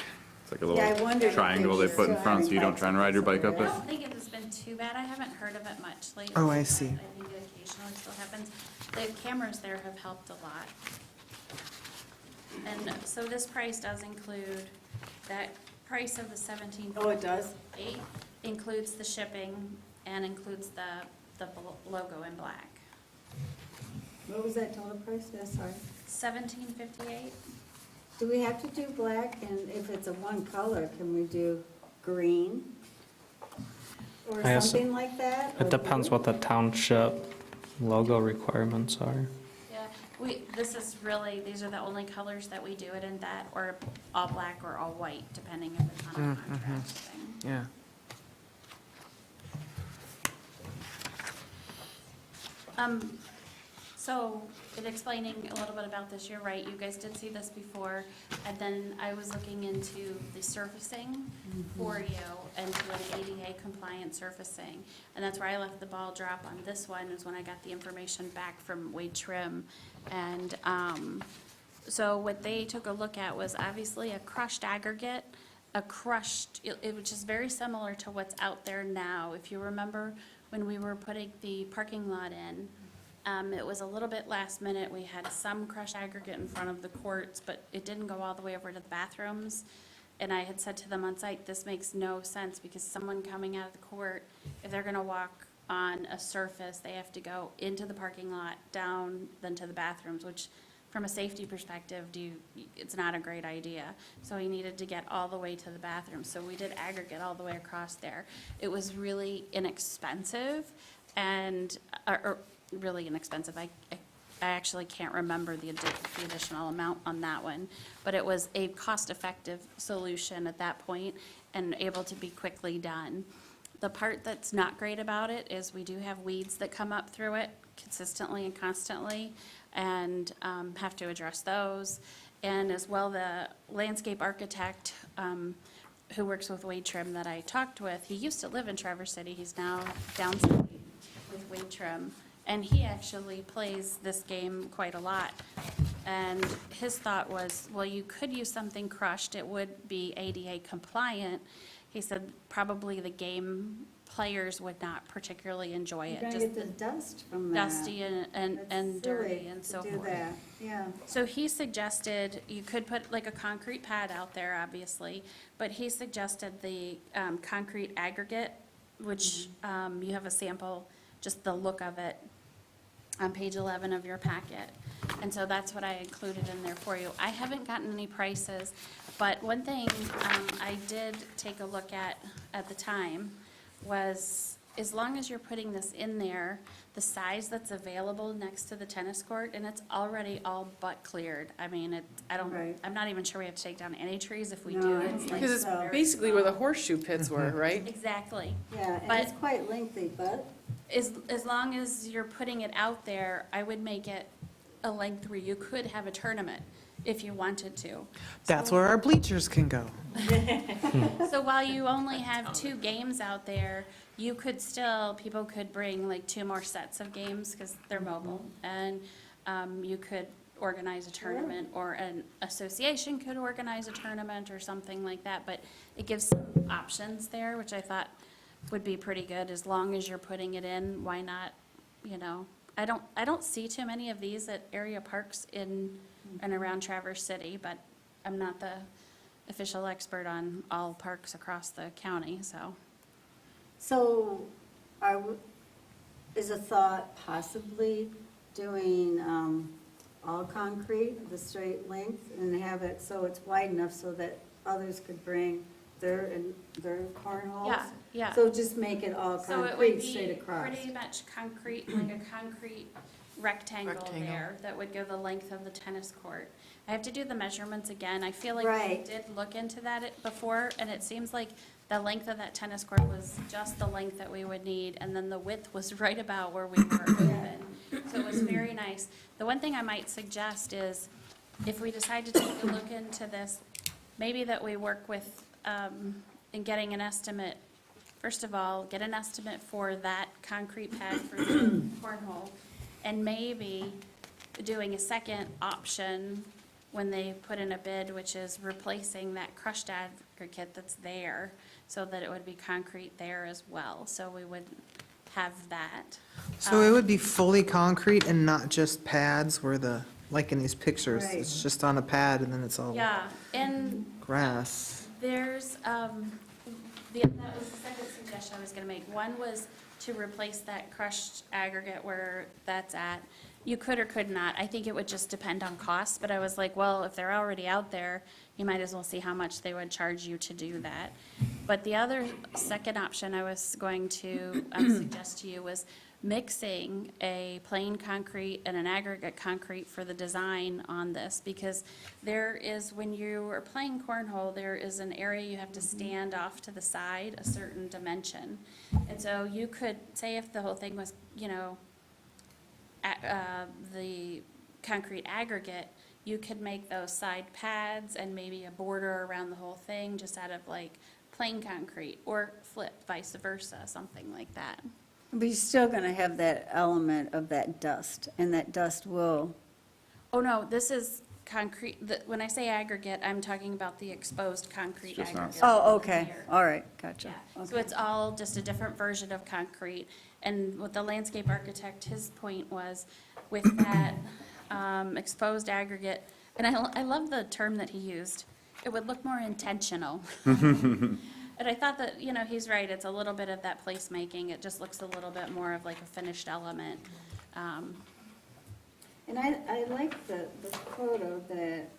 It's like a Yeah, I little wondered if triangle they they put in still front so having you don't bikes try and ride your bike up I it. don't think it has been too bad. I haven't heard of it much lately. Oh, I but see. I think it occasionally still happens. The cameras there have helped a lot. And so this price does include, that price of the 17. Oh, it does? 8 includes the shipping and includes the logo in black. What was that total price? Yeah, sorry. $17.58. Do we have to do black, and if it's a one color, can we do green? Or I guess something like that? It depends what the township logo requirements are. Yeah, this is really, these are the only colors that we do it in, that or all black or all white, depending if it's on a contrast thing. Yeah. So, in explaining a little bit about this, you're right, you guys did see this before, and then I was looking into the surfacing for you, and to an ADA compliant surfacing, and that's where I left the ball drop on this one, is when I got the information back from Wade Trim, and, so what they took a look at was obviously a crushed aggregate, it was just very similar to what's out there now. If you remember when we were putting the parking lot in, it was a little bit last minute. We had some crushed aggregate in front of the courts, but it didn't go all the way over to the bathrooms. And I had said to them on site, this makes no sense because someone coming out of the court, if they're gonna walk on a surface, they have to go into the parking lot, down, then to the bathrooms, which from a safety perspective, it's not a great idea. So he needed to get all the way to the bathroom. So we did aggregate all the way across there. It was really inexpensive and, or really inexpensive. I actually can't remember the additional amount on that one, but it was a cost-effective solution at that point and able to be quickly done. The part that's not great about it is we do have weeds that come up through it consistently and constantly, and have to address those. And as well, the landscape architect who works with Wade Trim that I talked with, he used to live in Traverse City. He's now downstate with Wade Trim. And he actually plays this game quite a lot. And his thought was, well, you could use something crushed. It would be ADA compliant. He said probably the game players would not particularly enjoy You're it. gonna Just get the dust from that. dusty and That's dirty silly and so to do forth. that, yeah. So he suggested, you could put like a concrete pad out there, obviously, but he suggested the concrete aggregate, which you have a sample, just the look of it, on page 11 of your packet. And so that's what I included in there for you. I haven't gotten any prices, but one thing I did take a look at the time was, as long as you're putting this in there, the size that's available next to the tennis court, and it's already all but cleared. I mean, Right. I'm not even sure we have to take down any trees. If we No, do, I it's don't like. think Because it's so. basically where the horseshoe pits were, right? Exactly. Yeah, and But- it's quite lengthy, but, As long as you're putting it out there, I would make it a length where you could have a tournament if you wanted to. That's where our bleachers can go. So while you only have 2 games out there, you could still, people could bring like 2 more sets of games because they're mobile. And you could organize a tournament, or an association could organize a tournament or something like that, but it gives some options there, which I thought would be pretty good, as long as you're putting it in, why not, you know? I don't see too many of these at area parks in and around Traverse City, but I'm not the official expert on all parks across the county, so. So is a thought possibly doing all concrete, the straight length, and have it so it's wide enough so that others could bring their cornholes? Yeah, yeah. So just make it all So it would concrete be straight across? pretty much concrete, like a concrete rectangle Rectangle. there that would go the length of the tennis court. I have to do the measurements again. I feel like we Right. did look into that before, and it seems like the length of that tennis court was just the length that we would need, and then the width was right about where we were open. So it was very nice. The one thing I might suggest is, if we decide to take a look into this, maybe that we work with, in getting an estimate. First of all, get an estimate for that concrete pad for the cornhole, and maybe doing a second option when they put in a bid, which is replacing that crushed aggregate that's there, so that it would be concrete there as well, so we would have that. So it would be fully concrete and not just pads where like in these pictures, Right. it's just on a pad and then it's all Yeah, and grass. there's, that was the second suggestion I was gonna make. One was to replace that crushed aggregate where that's at. You could or could not. I think it would just depend on cost, but I was like, well, if they're already out there, you might as well see how much they would charge you to do that. But the other second option I was going to suggest to you was mixing a plain concrete and an aggregate concrete for the design on this, because there is, when you are playing cornhole, there is an area you have to stand off to the side, a certain dimension. And so you could, say if the whole thing was, you know, the concrete aggregate, you could make those side pads and maybe a border around the whole thing just out of like plain concrete, or flip, vice versa, something like that. But you're still going to have that element of that dust, and that dust will, Oh, no, this is concrete, when I say aggregate, I'm talking about the exposed concrete Just not- aggregate. oh, okay, here. all right, gotcha. Yeah, so Okay. it's all just a different version of concrete. And what the landscape architect, his point was, with that exposed aggregate, and I love the term that he used, it would look more intentional. And I thought that, you know, he's right, it's a little bit of that placemaking, it just looks a little bit more of like a finished element. And I like the photo that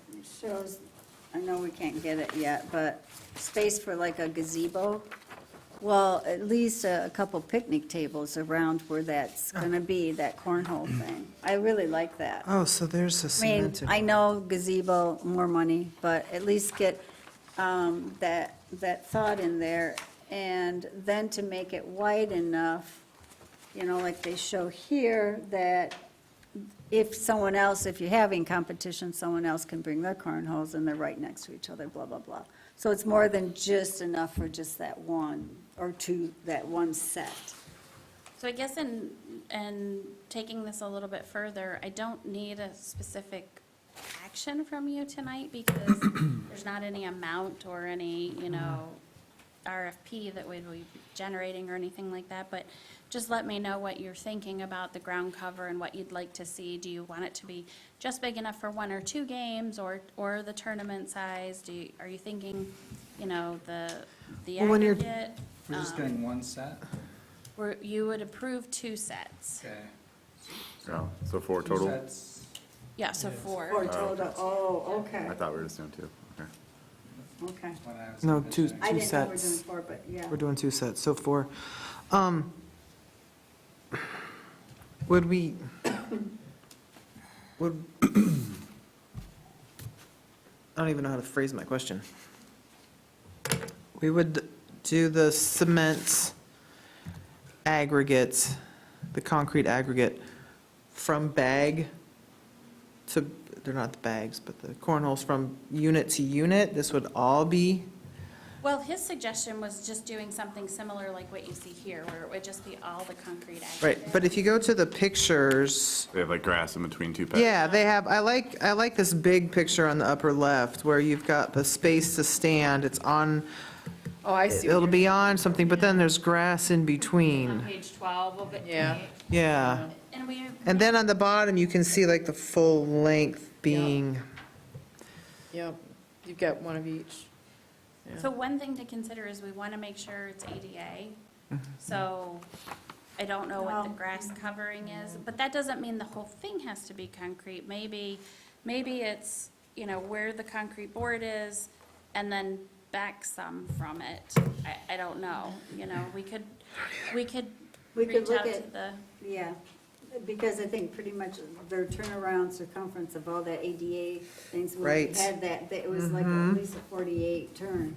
shows, I know we can't get it yet, but space for like a gazebo. Well, at least a couple picnic tables around where that's gonna be, that cornhole thing. I really like that. Oh, so there's a I mean, cemented. I know gazebo, more money, but at least get that thought in there. And then to make it wide enough, you know, like they show here, that if someone else, if you're having competition, someone else can bring their cornholes and they're right next to each other, blah, blah, blah. So it's more than just enough for just that one or two, that one set. So I guess in taking this a little bit further, I don't need a specific action from you tonight, because there's not any amount or any, you know, RFP that we'd be generating or anything like that, but just let me know what you're thinking about the ground cover and what you'd like to see. Do you want it to be just big enough for 1 or 2 games, or the tournament size? Are you thinking, you know, the Well, when you're- aggregate? We're just doing one set? Where you would approve 2 sets. Okay. So 4 Two total? sets. Yeah, so Yes. 4. Or total, oh, okay, I thought we were just doing 2. Okay. okay. When I was No, envisioning. I didn't know we were sets. doing 4, but yeah. We're doing 2 sets, so 4. Would we, would, I don't even know how to phrase my question. We would do the cement aggregate, the concrete aggregate, from bag to, they're not the bags, but the cornholes from unit to unit? This would all be Well, his suggestion was just doing something similar like what you see here, where it would just be all the concrete aggregate. Right, but if you go to the pictures, They have like grass in between two patches. yeah, they have, I like this big picture on the upper left where you've got the space to stand. It's on, Oh, I see. it'll be on something, but then there's grass in On between. page 12 of it. Yeah. right? Yeah. And we, And then on the bottom, you can see like the full length being, Yep, you've got one of each. Yeah. so one thing to consider is we want to make sure it's ADA. So I don't know what the grass covering is, but that doesn't mean the whole thing has to be concrete. Maybe it's, you know, where the concrete board is and then back some from it. I don't know, you know, we could We could reach look out to at, the, yeah, because I think pretty much their turnaround circumference of all that ADA things. we Right. Had that, it was like at least a 48 turn,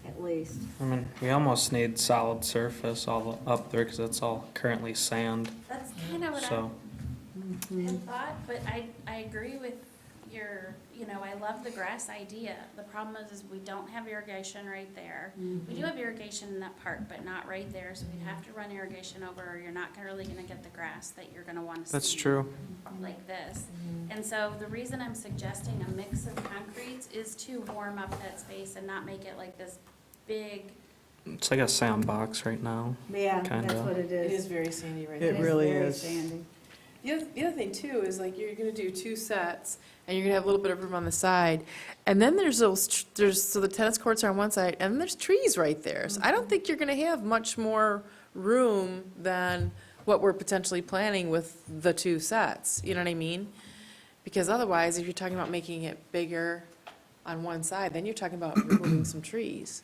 at least. I mean, we almost need solid surface all up there, because it's all currently sand, that's kind of what so. I had thought, but I agree with your, you know, I love the grass idea. The problem is we don't have irrigation right there. We do have irrigation in that park, but not right there, so we'd have to run irrigation over, or you're not really gonna get the grass that you're gonna wanna see. that's true. Like this. And so the reason I'm suggesting a mix of concretes is to warm up that space and not make it like this big, It's like a sandbox right now. Yeah, that's Kinda. what it It is. is very sandy right It there. really very is. sandy. The other thing too is like you're gonna do two sets and you're gonna have a little bit of room on the side. And then there's so the tennis courts are on one side and there's trees right there. So I don't think you're gonna have much more room than what we're potentially planning with the two sets, you know what I mean? Because otherwise, if you're talking about making it bigger on one side, then you're talking about removing some trees.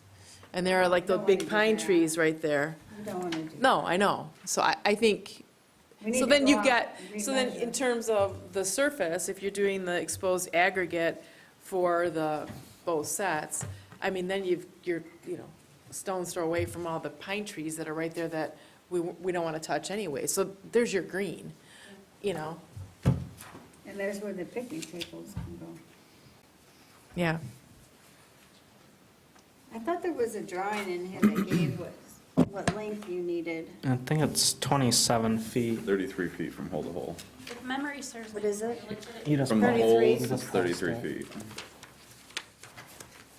And there are like the Don't wanna big do pine that. trees right there. We don't want to do. No, I know. So I think We need so to then go you've out got, and so then in remeasure. terms of the surface, if you're doing the exposed aggregate for the both sets, I mean, then you're, you know, stone's throw away from all the pine trees that are right there that we don't want to touch anyway. So there's your green, you know? And there's where the picnic tables can go. Yeah. I thought there was a drawing in here that gave what length you needed. I think it's 27 feet. 33 feet from hole to hole. if memory serves me. What is it? when I looked at You just From the 33. holes, You it's just 33 post it. feet.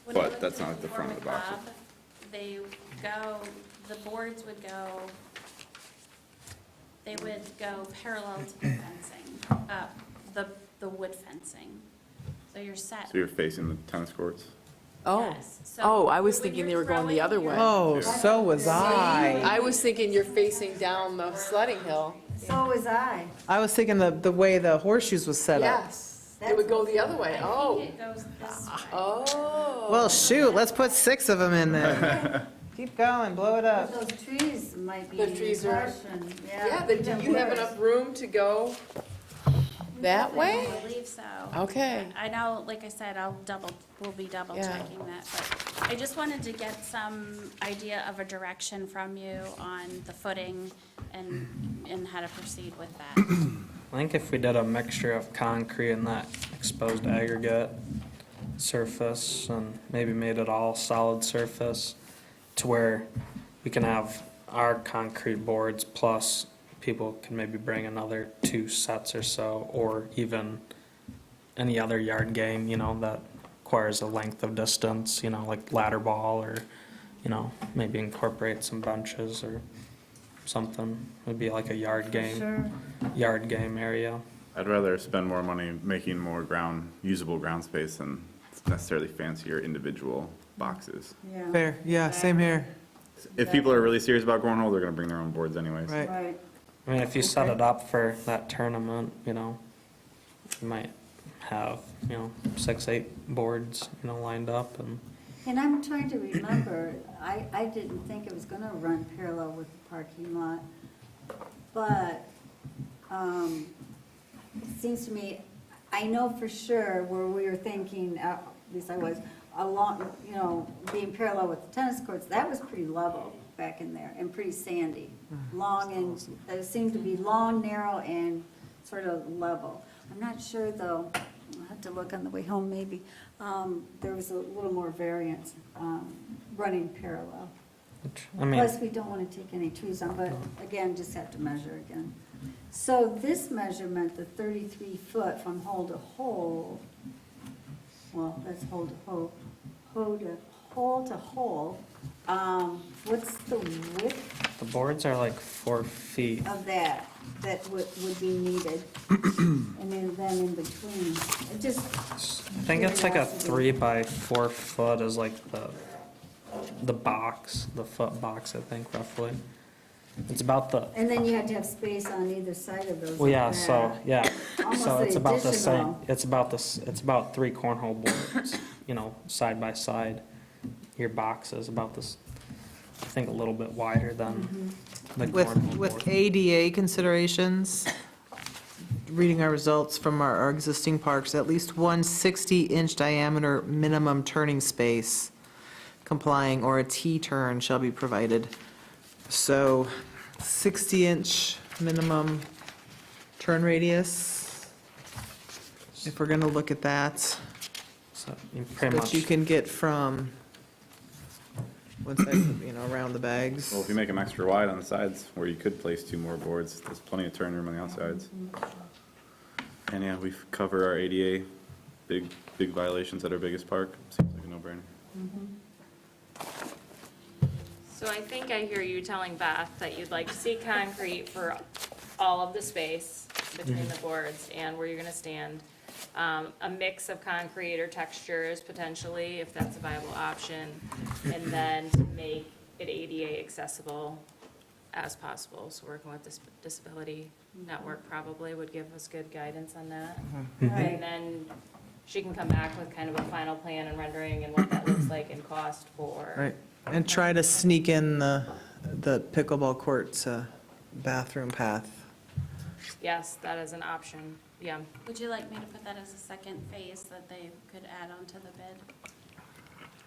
when I But looked that's at not like the front of the before box. McLeod, They go, the boards would go, they would go parallel to the fencing, the wood fencing. So you're set. So you're facing the tennis courts? Oh, Yes. So oh, I was when thinking you're they were going the throwing other your- way. Oh, so was I. I was thinking you're facing down the sledding hill. So was I. I was thinking the way the horseshoes was set up. Yes, it would go the other way. I Oh, think it goes this way. oh. Well, shoot, let's put 6 of them in there. Keep going, blow it up. Those trees might be The trees are- caution, Yeah, but do you have enough room to go that way? I believe so. Okay. I know, like I said, we'll be double Yeah. checking that, but I just wanted to get some idea of a direction from you on the footing and how to proceed with that. I think if we did a mixture of concrete and that exposed aggregate surface and maybe made it all solid surface to where we can have our concrete boards plus people can maybe bring another 2 sets or so, or even any other yard game, you know, that requires a length of distance, you know, like ladder ball or, you know, maybe incorporate some benches or something. It'd be like a yard game area. I'd rather spend more money making more usable ground space than necessarily fancier individual boxes. Yeah, Fair, yeah, same here. If people are really serious about cornhole, they're gonna bring their own boards anyways. Right. right. I mean, if you set it up for that tournament, you know, you might have, you know, 6, 8 boards, you know, lined up and. And I'm trying to remember, I didn't think it was gonna run parallel with the parking lot, but, it seems to me, I know for sure where we were thinking, at least I was, along, you know, being parallel with the tennis courts, that was pretty level back in there and pretty sandy. Long and, it seemed to be long, narrow, and sort of level. I'm not sure though, have to look on the way home maybe, there was a little more variance, running parallel. Which, I mean, Plus, we don't want to take any trees on, but again, just have to measure again. So this measurement, the 33 foot from hole to hole, well, that's hole to hole, hole to hole, what's the width the boards are like 4 feet. of that would be needed? And then in between, it just, I think it's like a 3 by 4 foot is like the box, the foot box, I think roughly. It's about the, and then you have to have space on either side of those. well, yeah, like so, that. yeah. Almost So it's about the same, additional. it's about this, it's about 3 cornhole boards, you know, side by side. Your box is about this, I think a little bit wider than the cornhole With board. ADA considerations, reading our results from our existing parks, at least one 60-inch diameter minimum turning space complying or a T-turn shall be provided. So 60-inch minimum turn radius, if we're going to look at that, So you pretty that you much, can get from, what's that, around the bags. Well, if you make them extra wide on the sides, where you could place 2 more boards, there's plenty of turn room on the outsides. And yeah, we cover our ADA, big violations at our biggest park, seems like a no-brainer. So I think I hear you telling Beth that you'd like to see concrete for all of the space between the boards and where you're gonna stand. A mix of concrete or textures potentially, if that's a viable option, and then to make it ADA accessible as possible. So working with this disability network probably would give us good guidance on that. Right. And then she can come back with kind of a final plan and rendering and what that looks like and cost for. Right, and try to sneak in the pickleball court's bathroom path. Yes, that is an option, yeah. Would you like me to put that as a second phase that they could add onto the bid?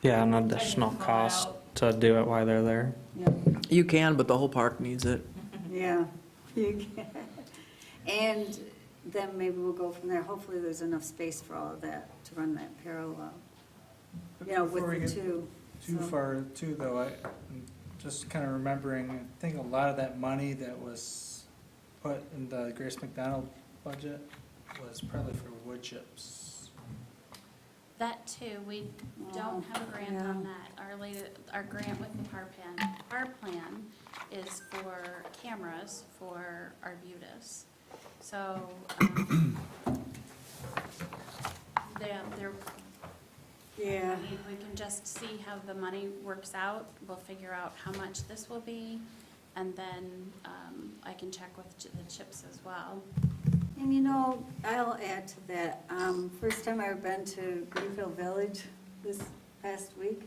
yeah, an additional cost to do it while they're there. Yeah. You can, but the whole park needs it. Yeah, you can. And then maybe we'll go from there. Hopefully, there's enough space for all of that to run that parallel. You know, Before we with the get two. Too So- far, too, though, I'm just kind of remembering, I think a lot of that money that was put in the Grace McDonald budget was probably for wood chips. That too, we don't have a grant on that. Our grant with the PAR plan is for cameras for Arbutus. So, they're, Yeah, we can just see how the money works out. We'll figure out how much this will be, and then I can check with the chips as well. and you know, I'll add to that. First time I've been to Greenfield Village this past week,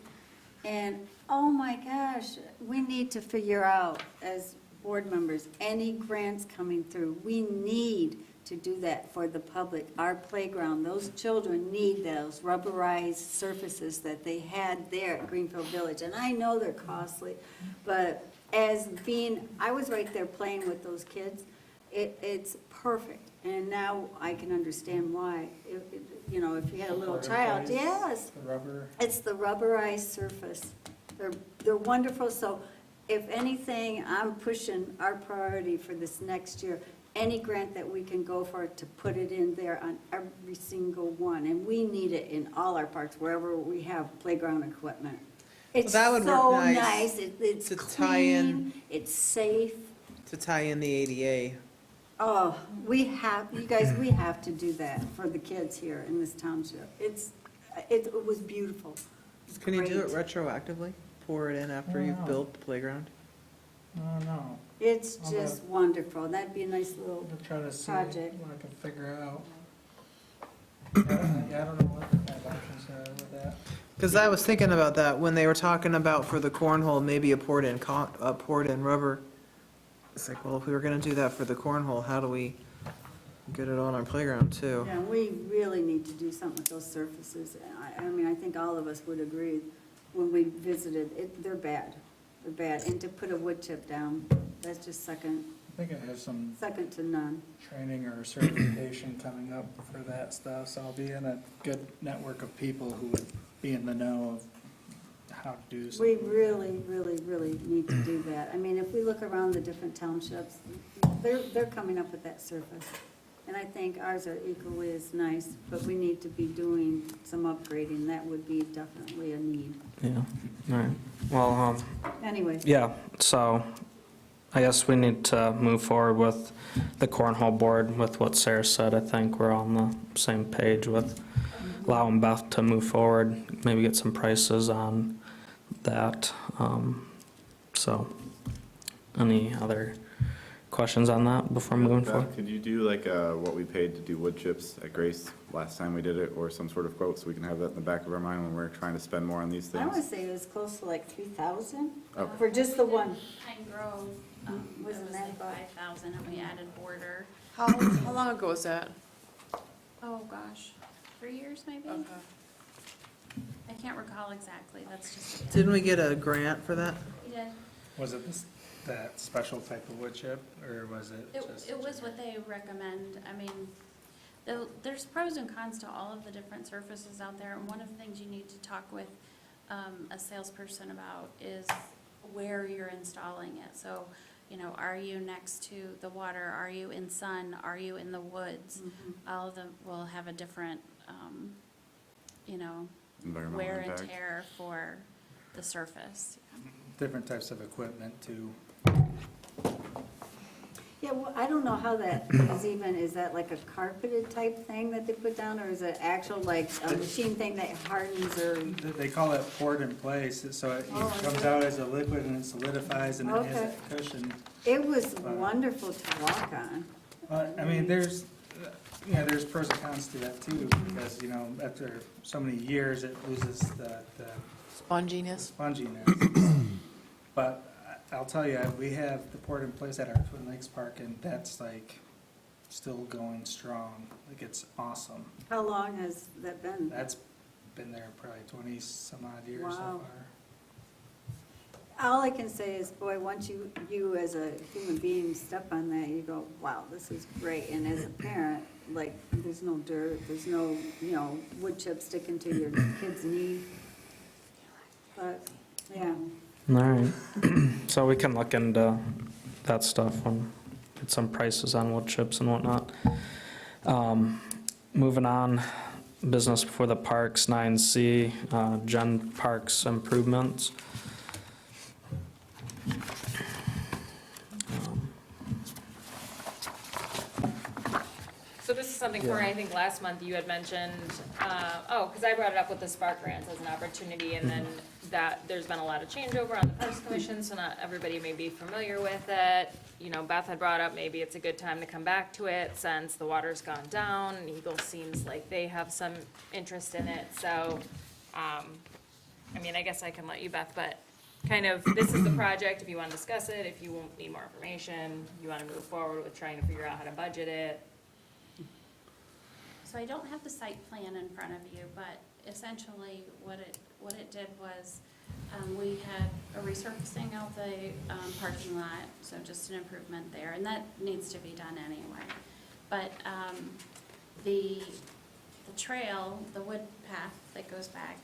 and oh my gosh, we need to figure out as board members, any grants coming through, we need to do that for the public, our playground. Those children need those rubberized surfaces that they had there at Greenfield Village. And I know they're costly, but I was right there playing with those kids. It's perfect. And now I can understand why. You know, if you had a little child, yes. The rubber, It's the rubberized surface. They're wonderful, so if anything, I'm pushing our priority for this next year, any grant that we can go for to put it in there on every single one. And we need it in all our parks, wherever we have playground equipment. It's that would work so nice nice, it's to tie in- clean, it's safe. To tie in the ADA. Oh, you guys, we have to do that for the kids here in this township. It was beautiful. It's Can you do it great. retroactively? Pour it in after you've Wow. built the playground? I don't know. It's I'll just wonderful. That'd be a nice little, I'm trying to see Project. what I can figure out. Yeah, I don't know what the kind of options are with that. Because I was thinking about that when they were talking about for the cornhole, maybe a poured in rubber. It's like, well, if we were gonna do that for the cornhole, how do we get it on our playground too? yeah, we really need to do something with those surfaces. I mean, I think all of us would agree when we visited, they're bad. They're bad. And to put a wood chip down, that's just second I think I have some second to none. training or certification coming up for that stuff, so I'll be in a good network of people who would be in the know of how to do We something. really need to do that. I mean, if we look around the different townships, they're coming up with that surface. And I think ours are equally as nice, but we need to be doing some upgrading. That would be definitely a need. Yeah, all right. Well, Anyway, yeah, so I guess we need to move forward with the cornhole board with what Sarah said. I think we're on the same page with allowing Beth to move forward, maybe get some prices on that. So, any other questions on that before moving Beth, forward? could you do like what we paid to do wood chips at Grace last time we did it, or some sort of quote, so we can have that in the back of our mind when we're trying to spend more on these I want to things? say it was close to like 3,000 Oh. for just the one. Pine Grove, it Wasn't was that like about- 5,000 and we added border. How long ago was that? Oh, gosh, 3 years maybe? Okay. I can't recall exactly, that's just. Didn't we get a grant for that? We did. Was it this, that special type of wood chip, or was it just? It was what they recommend. I mean, there's pros and cons to all of the different surfaces out there, and one of the things you need to talk with a salesperson about is where you're installing it. So, you know, are you next to the water? Are you in sun? Are you in the woods? All of them will have a different, you know, Environmental wear and impact. tear for the surface. Different types of equipment too. Yeah, well, I don't know how that is even, is that like a carpeted type thing that they put down, or is it actual like a machine thing that hardens or? They call it poured in place, so it Oh, I comes see. out as a liquid and it solidifies and it has Okay. a cushion. It was wonderful to walk on. I mean, there's, there's pros and cons to that too, because, after so many years, it loses the Sponginess? sponginess. But I'll tell you, we have the poured in place at our Twin Lakes Park, and that's like still going strong. Like, it's awesome. How long has that been? That's been there probably 20 some odd years so Wow. far. All I can say is, boy, once you as a human being step on that, you go, wow, this is great. And as a parent, like, there's no dirt, there's no, wood chip sticking to your kid's knee. But, yeah. All right, so we can look into that stuff and get some prices on wood chips and whatnot. Moving on, business before the parks, 9C, Gen Parks improvements. So this is something, Cory, I think last month you had mentioned, because I brought it up with the Spark grants as an opportunity, and then that, there's been a lot of changeover on the Parks Commission, so not everybody may be familiar with it. You know, Beth had brought up, maybe it's a good time to come back to it, since the water's gone down, and Eagle seems like they have some interest in it, so, I mean, I guess I can let you, Beth, but kind of, this is the project, if you want to discuss it, if you need more information, you want to move forward with trying to figure out how to budget it. So I don't have the site plan in front of you, but essentially what it did was, we had a resurfacing of the parking lot, so just an improvement there, and that needs to be done anyway. But the trail, the wood path that goes back,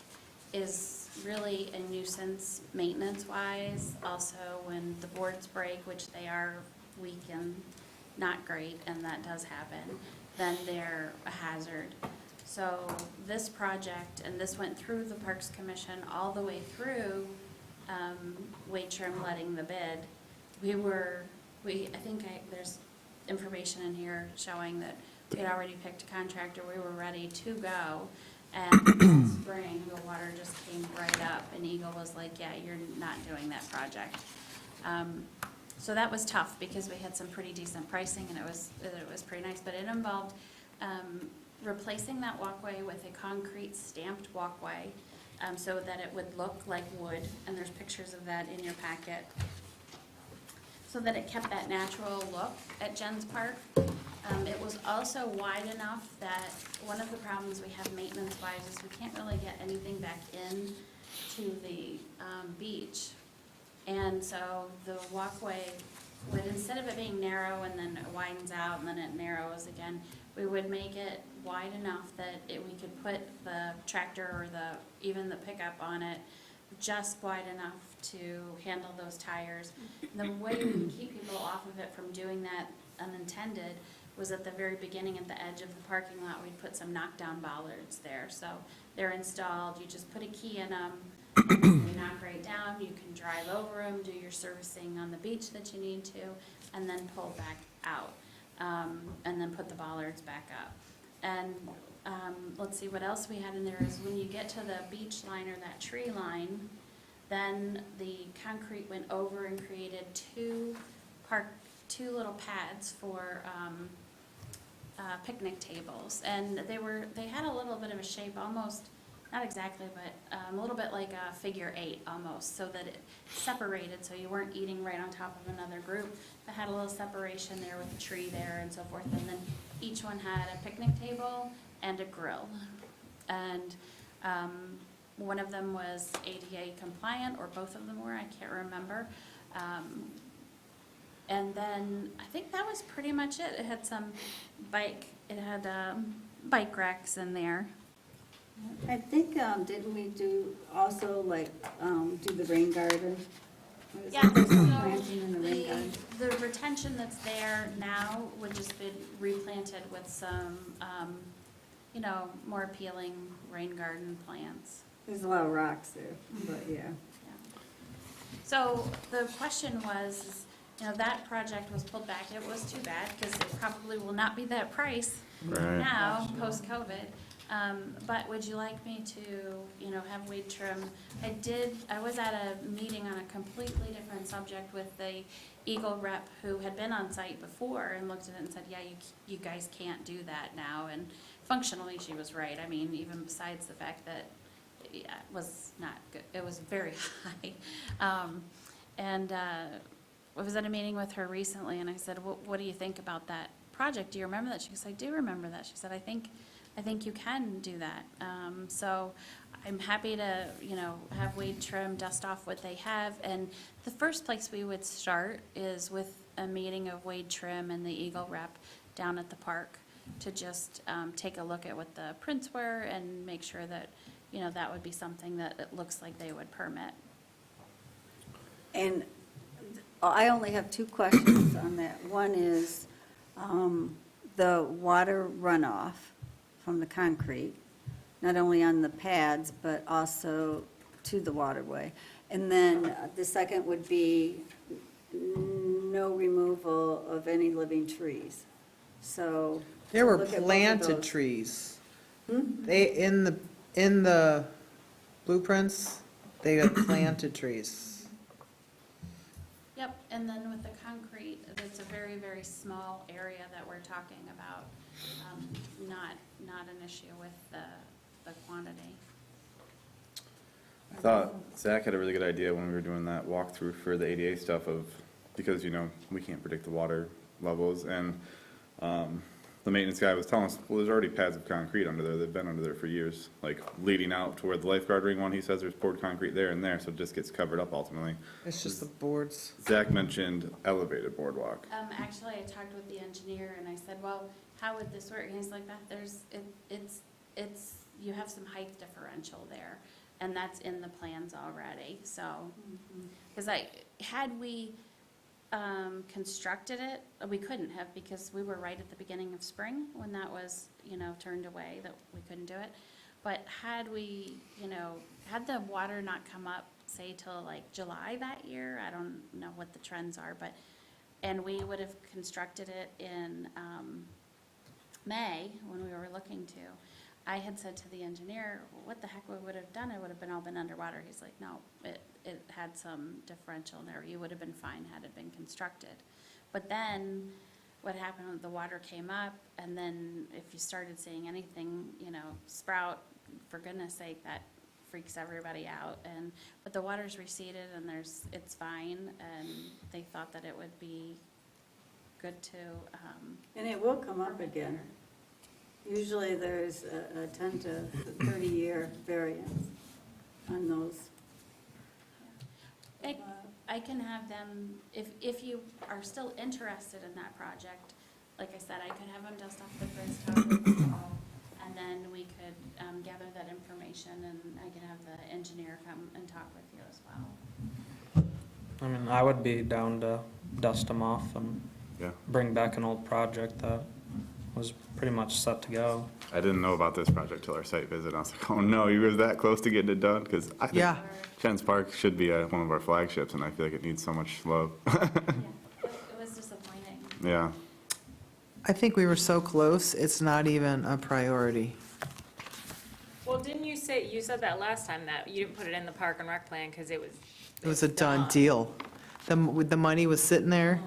is really a nuisance maintenance-wise. Also, when the boards break, which they are weak and not great, and that does happen, then they're a hazard. So this project, and this went through the Parks Commission all the way through Waitrim letting the bid. There's information in here showing that we had already picked a contractor, we were ready to go. And in spring, the water just came right up, and Eagle was like, yeah, you're not doing that project. So that was tough, because we had some pretty decent pricing, and it was pretty nice, but it involved replacing that walkway with a concrete stamped walkway, so that it would look like wood, and there's pictures of that in your packet, so that it kept that natural look at Jen's Park. It was also wide enough that one of the problems we have maintenance-wise is we can't really get anything back in to the beach. And so the walkway would, instead of it being narrow and then it widens out and then it narrows again, we would make it wide enough that we could put the tractor or even the pickup on it just wide enough to handle those tires. The way we would keep people off of it from doing that unintended was at the very beginning, at the edge of the parking lot, we'd put some knockdown bollards there. So they're installed, you just put a key in them, they knock right down, you can drive over them, do your servicing on the beach that you need to, and then pull back out, and then put the bollards back up. And let's see, what else we had in there is when you get to the beach line or that tree line, then the concrete went over and created two little pads for picnic tables. And they had a little bit of a shape, almost, not exactly, but a little bit like a figure 8 almost, so that it separated, so you weren't eating right on top of another group. It had a little separation there with a tree there and so forth. And then each one had a picnic table and a grill. And one of them was ADA compliant, or both of them were, I can't remember. And then I think that was pretty much it. It had bike racks in there. I think, didn't we do also like, do the rain garden? What is it? Yeah, There's some so planting in the rain garden. the retention that's there now would just be replanted with some, more appealing rain garden plants. There's a lot of rocks there, but yeah. So the question was, that project was pulled back. It was too bad because it probably will not be that price Right. now, post-COVID. But would you like me to, have weed trim? I was at a meeting on a completely different subject with the Eagle rep who had been on site before and looked at it and said, yeah, you guys can't do that now. And functionally, she was right. I mean, even besides the fact that it was not good, it was very high. I was at a meeting with her recently and I said, what do you think about that project? Do you remember that? She goes, I do remember that. She said, I think you can do that. So I'm happy to, have Wade Trim dust off what they have. And the first place we would start is with a meeting of Wade Trim and the Eagle rep down at the park to just take a look at what the prints were and make sure that, that would be something that it looks like they would permit. And I only have 2 questions on that. One is the water runoff from the concrete, not only on the pads, but also to the waterway. And then the second would be no removal of any living trees. So. There were look at both of planted those. trees. They, in the blueprints, they had planted trees. Yep, and then with the concrete, it's a very, very small area that we're talking about, not an issue with the quantity. I thought Zach had a really good idea when we were doing that walkthrough for the ADA stuff because, we can't predict the water levels, and the maintenance guy was telling us, well, there's already pads of concrete under there, they've been under there for years, like leading out to where the lifeguard ring one, he says there's poured concrete there and there, so it just gets covered up ultimately. It's just the boards. Zach mentioned elevated boardwalk. Actually, I talked with the engineer and I said, well, how would this work? And he's like, you have some height differential there, and that's in the plans already, so. Because had we constructed it, we couldn't have because we were right at the beginning of spring when that was, turned away, that we couldn't do it. But had we, had the water not come up, say till like July that year, I don't know what the trends are, and we would have constructed it in May when we were looking to, I had said to the engineer, what the heck we would have done? It would have been all been underwater. He's like, no, it had some differential there. You would have been fine had it been constructed. But then what happened, the water came up, and then if you started seeing anything, sprout, for goodness sake, that freaks everybody out. But the water's receded and it's fine, and they thought that it would be good to, And it will come up again. Usually there's a 10 to 30-year variance on those. I can have them, if you are still interested in that project, like I said, I could have them dust off the prints, talk with you all, and then we could gather that information, and I can have the engineer come and talk with you as well. I mean, I would be down to dust them off and Yeah. bring back an old project that was pretty much set to go. I didn't know about this project till our site visit. I was like, oh no, you were that close to getting it done? Because I think Yeah. Chance Park should be one of our flagships, and I feel like it needs so much love. Yeah, it was disappointing. Yeah. I think we were so close, it's not even a priority. Well, didn't you say, you said that last time, that you didn't put it in the park and rec plan because it was. It was a done deal. The money was sitting there,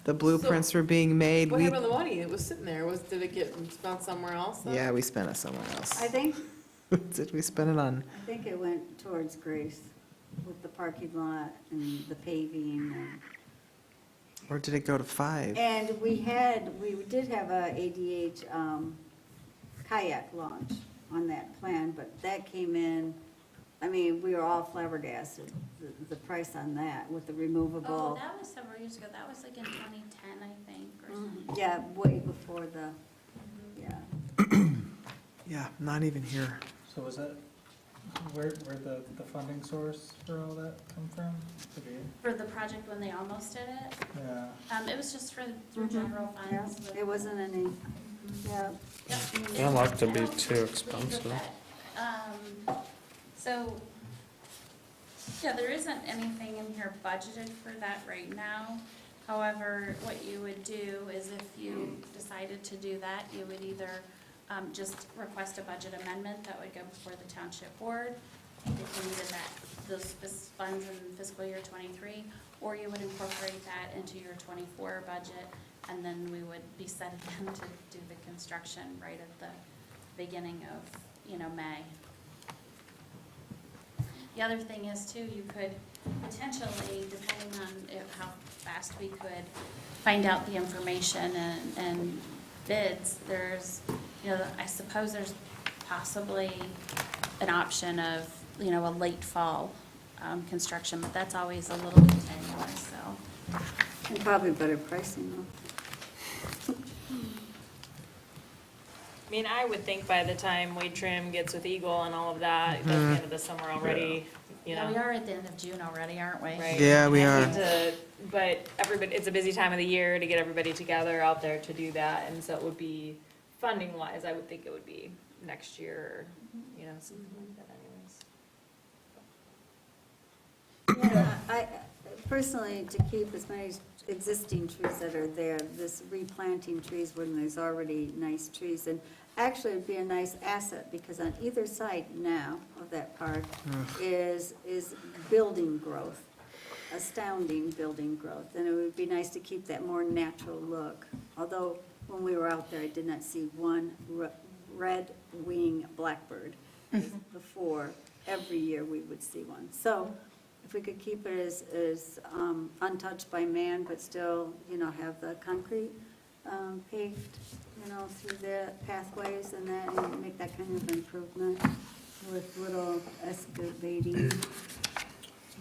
the blueprints were being made. What We happened to the money? It was sitting there. Did it get spent somewhere else then? Yeah, we spent it somewhere else. I think, Did we spend it on? I think it went towards Grace with the parking lot and the paving and. Or did it go to 5? And we did have a ADH kayak launch on that plan, but that came in, I mean, we were all flabbergasted, the price on that with the Oh, removable. that was several years ago. That was like in 2010, I think, or something. Yeah, way before the, yeah. Yeah, not even here. So was that, where the funding source for all that come from? To be, For the project when they almost did it, yeah. it was just through general Yeah, funds. with- it wasn't any, yeah. Yep. I don't like to be I don't too believe expensive. that. So, yeah, there isn't anything in here budgeted for that right now. However, what you would do is if you decided to do that, you would either just request a budget amendment that would go before the township board, if you needed those funds in fiscal year '23, or you would incorporate that into your '24 budget, and then we would be set again to do the construction right at the beginning of, May. The other thing is too, you could potentially, depending on how fast we could find out the information and bids, I suppose there's possibly an option of, a late fall construction, but that's always a little bit tenuous, so. And probably better pricing though. I mean, I would think by the time Wade Trim gets with Eagle and all of that, that's the end of the summer already, Yeah, we are at the end of June already, aren't we? Right. Yeah, we I are. hate to- But everybody, it's a busy time of the year to get everybody together out there to do that, and so it would be, funding wise, I would think it would be next year, or, something like that anyways. Yeah, I, personally, to keep as many existing trees that are there, this replanting trees when there's already nice trees, and actually it'd be a nice asset, because on either side now of that park is building growth, astounding building growth, and it would be nice to keep that more natural look. Although, when we were out there, I did not see one red wing blackbird. Before, every year we would see one. So, if we could keep it as untouched by man, but still, have the concrete paved, through the pathways and that, and make that kind of improvement with little excavating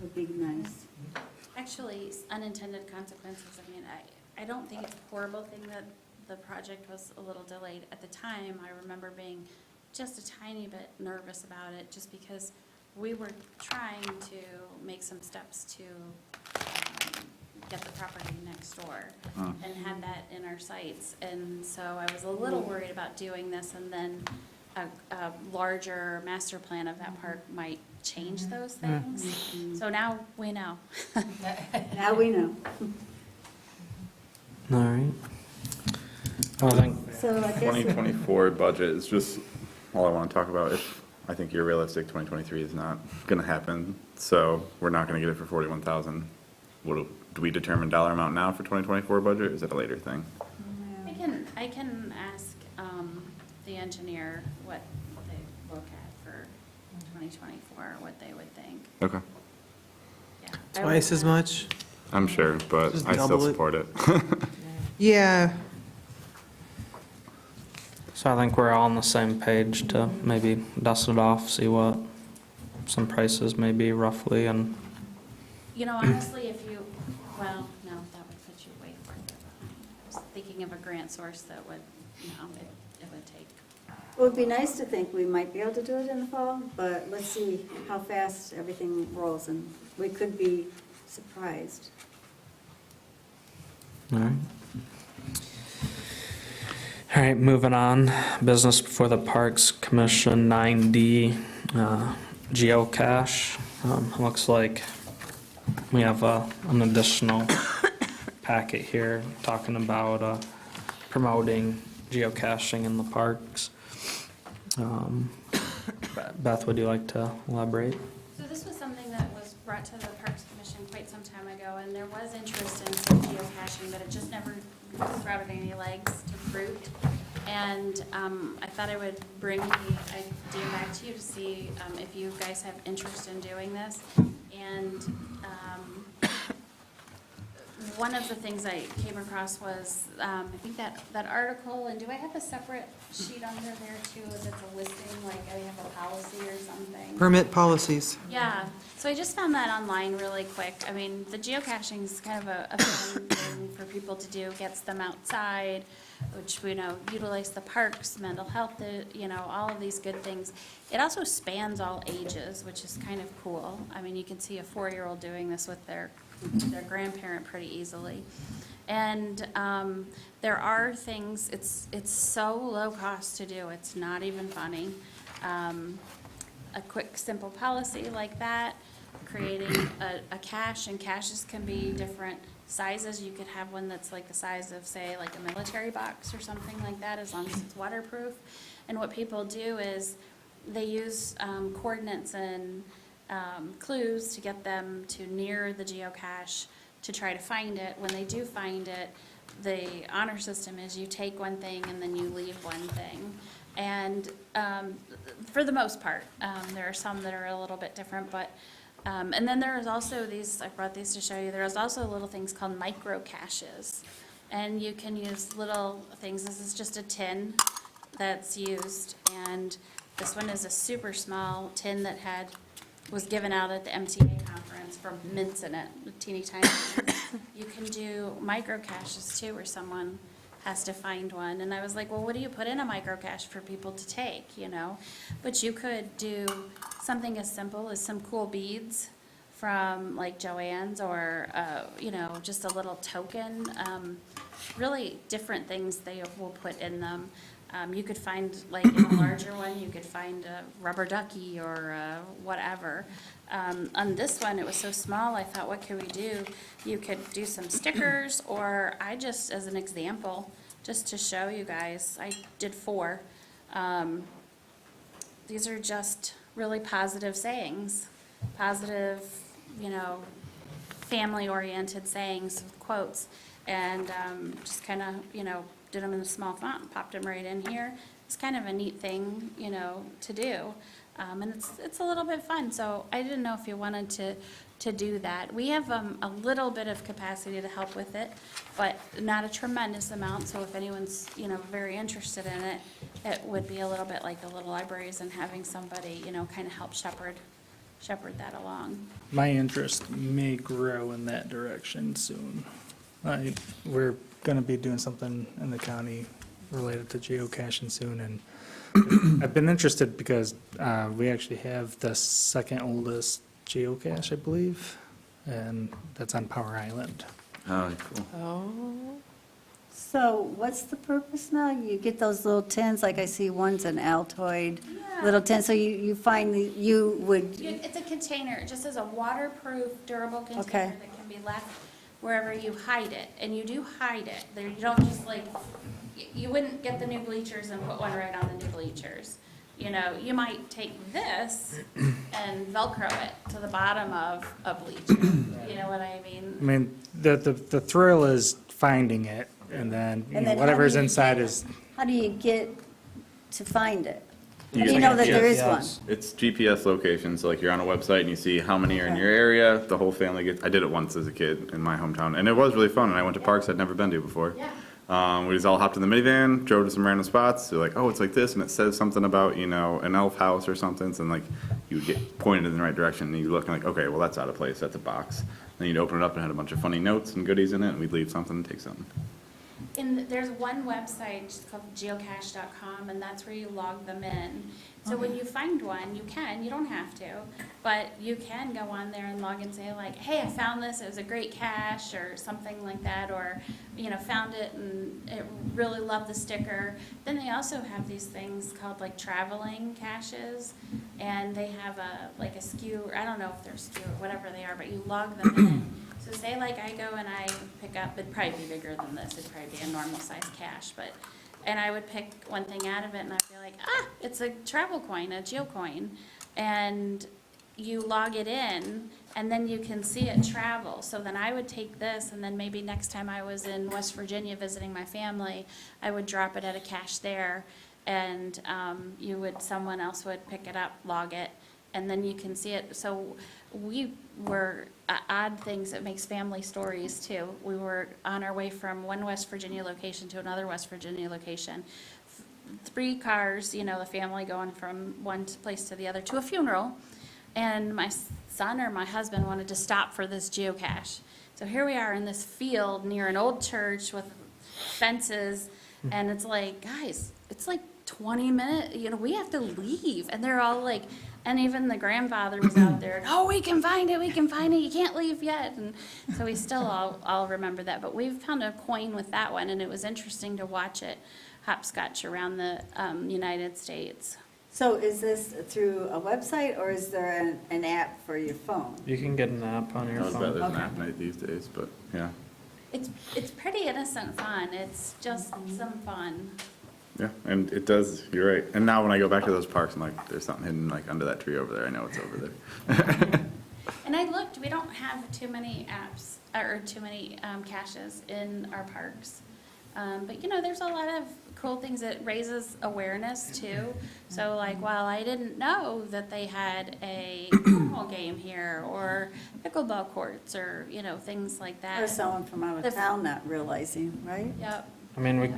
would be nice. Actually, unintended consequences, I don't think it's a horrible thing that the project was a little delayed. At the time, I remember being just a tiny bit nervous about it, just because we were trying to make some steps to get the property next door and had that in our sights. And so I was a little worried about doing this, and then a larger master plan of that park might change those things. So now we know. Now we know. All right. I think, So I guess. 2024 budget is just all I want to talk about. If I think you're realistic, 2023 is not going to happen, so we're not going to get it for 41,000. Do we determine dollar amount now for 2024 budget, or is it a later thing? I can ask the engineer what they look at for 2024, what they would think. Okay. Yeah. Twice as much? I'm sure, but Just I still double it. support it. Yeah, so I think we're all on the same page to maybe dust it off, see what some prices may be roughly, and you know, honestly, if you, well, no, that would put you way further behind. I was thinking of a grant source that would, it would take. It would be nice to think we might be able to do it in the fall, but let's see how fast everything rolls, and we could be surprised. All right. All right, moving on. Business before the Parks Commission, 9D, geocache. Looks like we have an additional packet here talking about promoting geocaching in the parks. Beth, would you like to elaborate? So this was something that was brought to the Parks Commission quite some time ago, and there was interest in some geocaching, but it just never sprouted any legs to fruit. And I thought I would bring the idea back to you to see if you guys have interest in doing this. And one of the things I came across was, I think that article, and do I have a separate sheet under there too? Is it a listing, like I have a policy or something? Permit policies. Yeah, so I just found that online really quick. I mean, the geocaching is kind of a fun thing for people to do, gets them outside, which we know utilize the parks, mental health, all of these good things. It also spans all ages, which is kind of cool. I mean, you can see a 4-year-old doing this with their grandparent pretty easily. And there are things, it's so low cost to do, it's not even funny. A quick, simple policy like that, creating a cache, and caches can be different sizes. You could have one that's like the size of, say, like a military box or something like that, as long as it's waterproof. And what people do is they use coordinates and clues to get them to near the geocache to try to find it. When they do find it, the honor system is you take one thing and then you leave one thing. And for the most part, there are some that are a little bit different, but and then there's also these, I brought these to show you, there's also little things called micro caches. And you can use little things. This is just a tin that's used, and this one is a super small tin that was given out at the MTA conference from mints in it, teeny tiny. You can do micro caches too, where someone has to find one. And I was like, well, what do you put in a micro cache for people to take, But you could do something as simple as some cool beads from like Joann's, or, just a little token. Really different things they will put in them. You could find, like in a larger one, you could find a rubber ducky or whatever. On this one, it was so small, I thought, what could we do? You could do some stickers, or I just, as an example, just to show you guys, I did 4. These are just really positive sayings, positive, family-oriented sayings with quotes, and just kind of, did them in a small font and popped them right in here. It's kind of a neat thing, to do. And it's a little bit fun, so I didn't know if you wanted to do that. We have a little bit of capacity to help with it, but not a tremendous amount, so if anyone's, very interested in it, it would be a little bit like the little libraries and having somebody, kind of help shepherd that along. My interest may grow in that direction soon. We're gonna be doing something in the county related to geocaching soon, and I've been interested because we actually have the second oldest geocache, I believe, and that's on Power Island. Oh, cool. Oh. So what's the purpose now? You get those little tins, like I see one's an Altoid little tin, so you find, you would, It's a container, it just is a waterproof, durable Okay. container that can be left wherever you hide it, and you do hide it. There, you don't just like, you wouldn't get the new bleachers and put one right on the new bleachers. You might take this and Velcro it to the bottom of a bleacher, you know what I mean? I mean, the thrill is finding it, and then, And then how whatever's do you inside get- is, how do you get to find it? How do You you know that there is one? It's GPS location, so like you're on a website and you see how many are in your area, the whole family gets, I did it once as a kid in my hometown, and it was really fun, and I went to parks I'd never been to before. Yeah. We just all hopped in the minivan, drove to some random spots, they're like, oh, it's like this, and it says something about, an elf house or something, so like, you would get pointed in the right direction, and you look and like, okay, well, that's out of place, that's a box. Then you'd open it up and it had a bunch of funny notes and goodies in it, and we'd leave something, take something. There's one website it's called geocache.com, and that's where you log them in. So when you find one, you don't have to, but you can go on there and log and say like, hey, I found this, it was a great cache, or something like that, or, found it and it really loved the sticker. Then they also have these things called like traveling caches, and they have a SKU, or I don't know if they're SKU or whatever they are, but you log them in. So say like I go and I pick up, it'd probably be bigger than this, it'd probably be a normal size cache, and I would pick one thing out of it and I'd be like, it's a travel coin, a geocoin. And you log it in and then you can see it travel. So then I would take this and then maybe next time I was in West Virginia visiting my family, I would drop it at a cache there and someone else would pick it up, log it, and then you can see it. So we were odd things that makes family stories too. We were on our way from one West Virginia location to another West Virginia location. 3 cars, the family going from one place to the other to a funeral. And my son or my husband wanted to stop for this geocache. So here we are in this field near an old church with fences. And it's like, guys, it's like 20 minutes, we have to leave. And they're all like, and even the grandfather was out there, oh, we can find it, you can't leave yet. And so we still all remember that. But we found a coin with that one, and it was interesting to watch it hopscotch around the United States. So is this through a website, or is there an app for your phone? You can get an app on your I would bet phone. there's an Okay. app night these days, but yeah. It's pretty innocent fun. It's just some fun. Yeah, and it does, you're right. And now when I go back to those parks, I'm like, there's something hidden like under that tree over there. I know it's over there. And I looked, we don't have too many apps, or too many caches in our parks. But there's a lot of cool things that raises awareness too. So like, while I didn't know that they had a cornhole game here, or pickleball courts, or, things like that. Or someone from out of town not realizing, right? Yep. I mean, we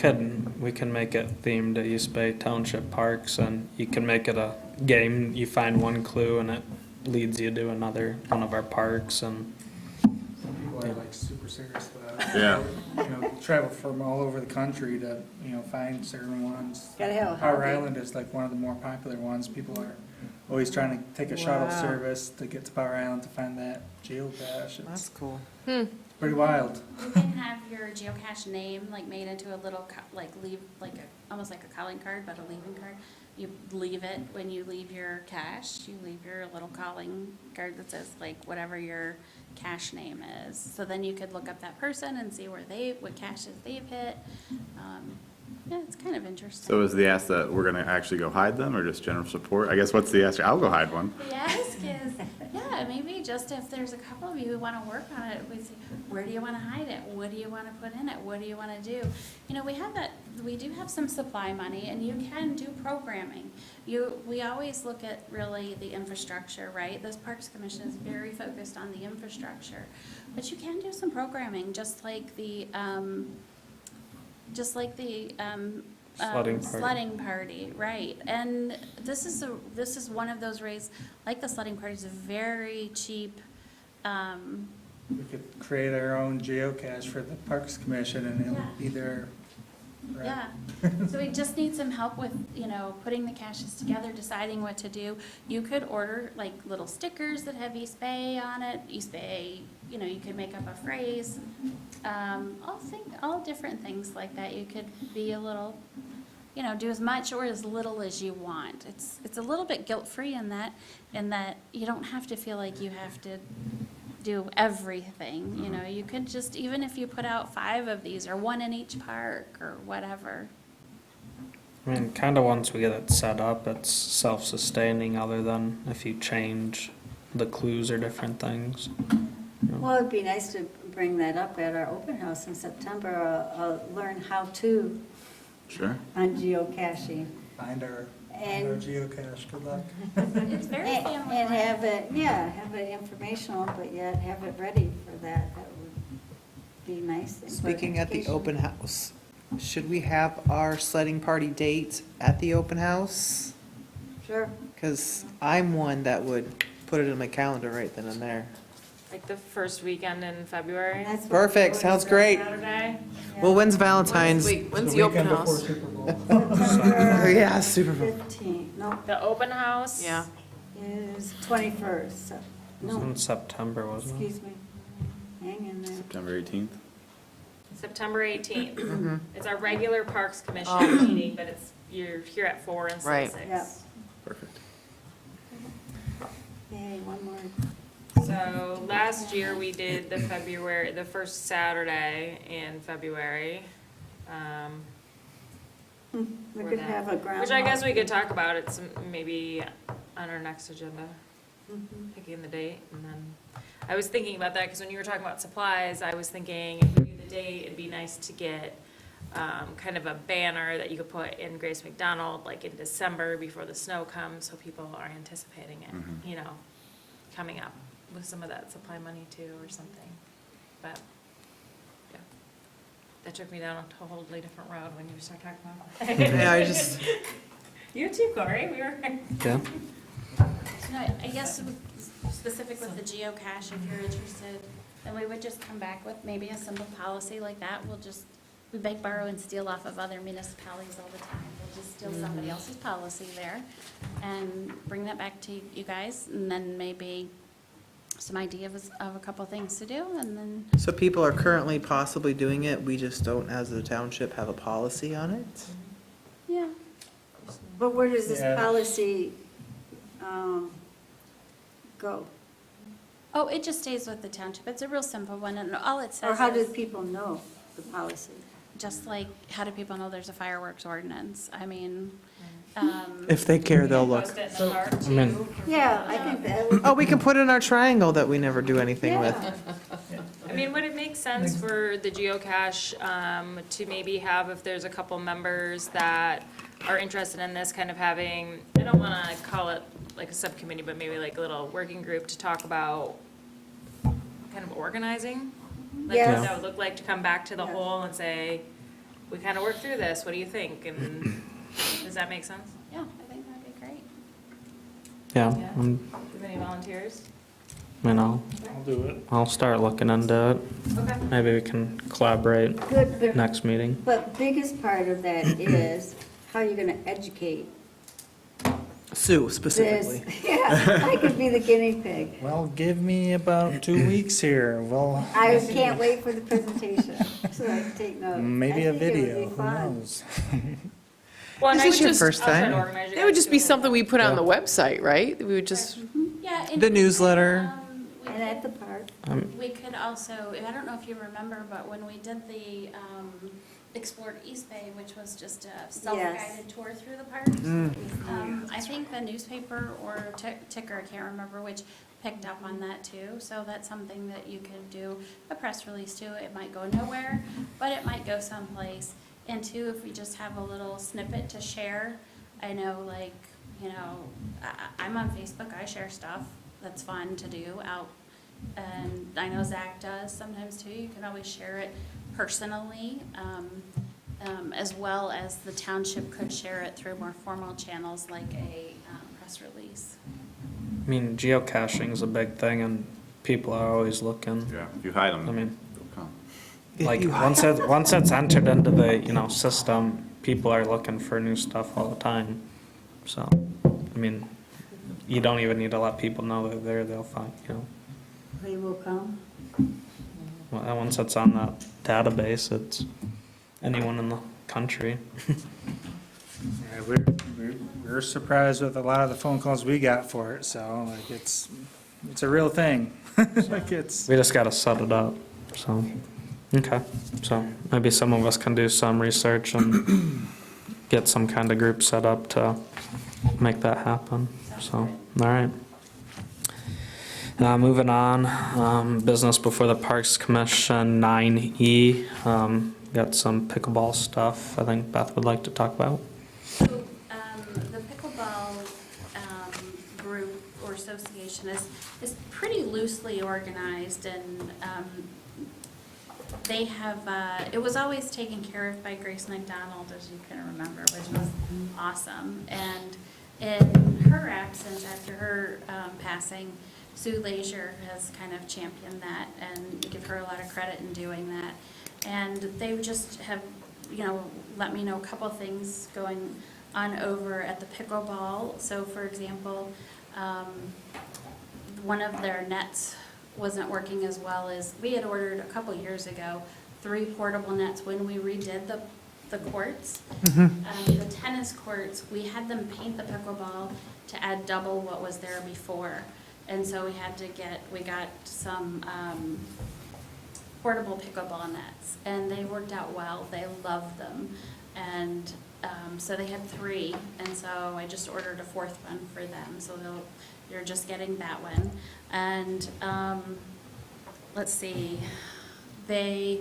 can make it themed at East Bay Township Parks, and you can make it a game. You find one clue and it leads you to another one of our parks, and Some people are like super serious about it. Yeah. Travel from all over the country to, find certain ones. Gotta have a Power hobby. Island is like one of the more popular ones. People are always trying to take a shuttle Wow. service to get to Power Island to find that geocache. That's It's cool. pretty wild. You can have your geocache name like made into a little almost like a calling card, but a leaving card. You leave it when you leave your cache. You leave your little calling card that says like whatever your cache name is. So then you could look up that person and see what caches they've hit. Yeah, it's kind of interesting. So is the ask that we're gonna actually go hide them, or just general support? I guess what's the ask? I'll go hide one. The ask is, yeah, maybe just if there's a couple of you who want to work on it, we say, where do you want to hide it? What do you want to put in it? What do you want to do? We do have some supply money, and you can do programming. We always look at really the infrastructure, right? This Parks Commission is very focused on the infrastructure. But you can do some programming, just like the Sledding party. sledding party, right? And this is one of those ways, like the sledding party, is very cheap. We could create our own geocache for the Parks Commission and it'll be there. right? Yeah, so we just need some help with, putting the caches together, deciding what to do. You could order like little stickers that have East Bay on it, East Bay, you could make up a phrase. All different things like that. You could be a little, do as much or as little as you want. It's a little bit guilt-free in that you don't have to feel like you have to do everything, you could just, even if you put out 5 of these or 1 in each park or whatever. I mean, kind of once we get it set up, it's self-sustaining, other than if you change the clues or different things. Well, it'd be nice to bring that up at our open house in September, learn how to Sure. on geocaching. Find our And- geocache. Good luck. It's very And family and have friendly. have it informational, but yet have it ready for that. That would be nice. for Speaking at the education. open house, should we have our sledding party date at the open house? Sure. Because I'm one that would put it in my calendar right then and there. Like the first weekend in February? That's what- Perfect, sounds great. Saturday? Well, when's Valentine's? Wait, when's the open weekend before house? Super Bowl. September Yeah, Super Bowl. 15th, no, The open house? Yeah. is 21st, so, It was no, in September, wasn't it? excuse me. Hang in there. September 18th. September 18th. It's our regular Parks Commission Oh. meeting, but you're here at 4 instead Right. of 6. Yep. Perfect. Yay, one more. So last year, we did the first Saturday in February. We for could that. have a ground. Which I guess we could talk about, it's maybe on our next agenda, Mhm. picking the date, and then, I was thinking about that, because when you were talking about supplies, I was thinking, if we do the date, it'd be nice to get, kind of a banner that you could put in Grace McDonald, like in December, before the snow comes, so people are anticipating it, Mhm. you know, coming up with some of that supply money too, or something, but, yeah. That took me down a totally different road when you started talking about it. Yeah, I just, You too, Corey, we were. Yeah. No, I guess specific with the geocache, if you're interested, then we would just come back with maybe a simple policy like that. We beg, borrow, and steal off of other municipalities all the time. We'll just steal somebody else's policy there and bring that back to you guys, and then maybe some ideas of a couple things to do, and then, so people are currently possibly doing it, we just don't, as the township, have a policy on it? yeah. But where does this Yeah. policy go? Oh, it just stays with the township. It's a real simple one, and all it Or says how do is, people know the policy? just like, how do people know there's a fireworks ordinance? I mean, If they care, they'll look. Post it in the park I mean- too. Yeah, I think that would. Oh, we can put in our triangle that we never do anything with. Yeah. I mean, would it make sense for the geocache, to maybe have, if there's a couple members that are interested in this, kind of having, I don't wanna call it like a subcommittee, but maybe like a little working group to talk about kind of organizing? Like Yes. what that would look like to come back to the Yeah. whole and say, we kinda worked through this, what do you think? And, does that make sense? yeah, I think that'd be great. Yeah, Yeah. I'm- Do any volunteers? I know, I'll do it. I'll start looking into it. Okay. Maybe we can collaborate Good, but, next meeting. but biggest part of that is how you're gonna educate Sue this. specifically. Yeah, I could be the guinea pig. Well, give me about 2 weeks here. Well, I can't wait for the presentation, so I can take notes. maybe I a think it would video, be who fun. knows? Well, and Is I this would your just- first I'll try to time? organize you It would guys just to be do it. something we put on the website, right? We would just, Yeah. and- The newsletter. we And at the park. We could also, I don't know if you remember, but when we did the Explored East Bay, which was just a self-guided tour through the parks, I think the newspaper or ticker, I can't remember which, picked up on that too. So that's something that you could do a press release to. It might go nowhere, but it might go someplace. And two, if we just have a little snippet to share, I know like, you know, I'm on Facebook, I share stuff that's fun to do out. And I know Zach does sometimes too. You can always share it personally, as well as the township could share it through more formal channels like a press release. I mean, geocaching is a big thing and people are always looking. Yeah, if you hide them, I mean, they'll come. If like, you- once it's entered into the, system, people are looking for new stuff all the time. So, I mean, you don't even need to let people know they're there, they'll find, They will come. well, once it's on that database, it's anyone in the country. Yeah, we're surprised with a lot of the phone calls we got for it, so like it's a real thing. Like it's, We just gotta set it up, so, okay. So maybe some of us can do some research and get some kind of group set up to make that happen, so, all right. Moving on, business before the Parks Commission, 9E. Got some pickleball stuff I think Beth would like to talk about. So, the pickleball, group or association is pretty loosely organized and, they have, it was always taken care of by Grace McDonald, as you can remember, which was awesome. And in her absence, after her, passing, Sue Leisure has kind of championed that and give her a lot of credit in doing that. And they just have, let me know a couple things going on over at the pickleball. So for example, one of their nets wasn't working as well as, we had ordered a couple years ago, 3 portable nets when we redid the courts. The tennis courts, we had them paint the pickleball to add double what was there before. And so we got some portable pickleball nets, and they worked out well. They loved them. And so they had 3, and so I just ordered a 4th one for them. So you're just getting that one. And let's see, they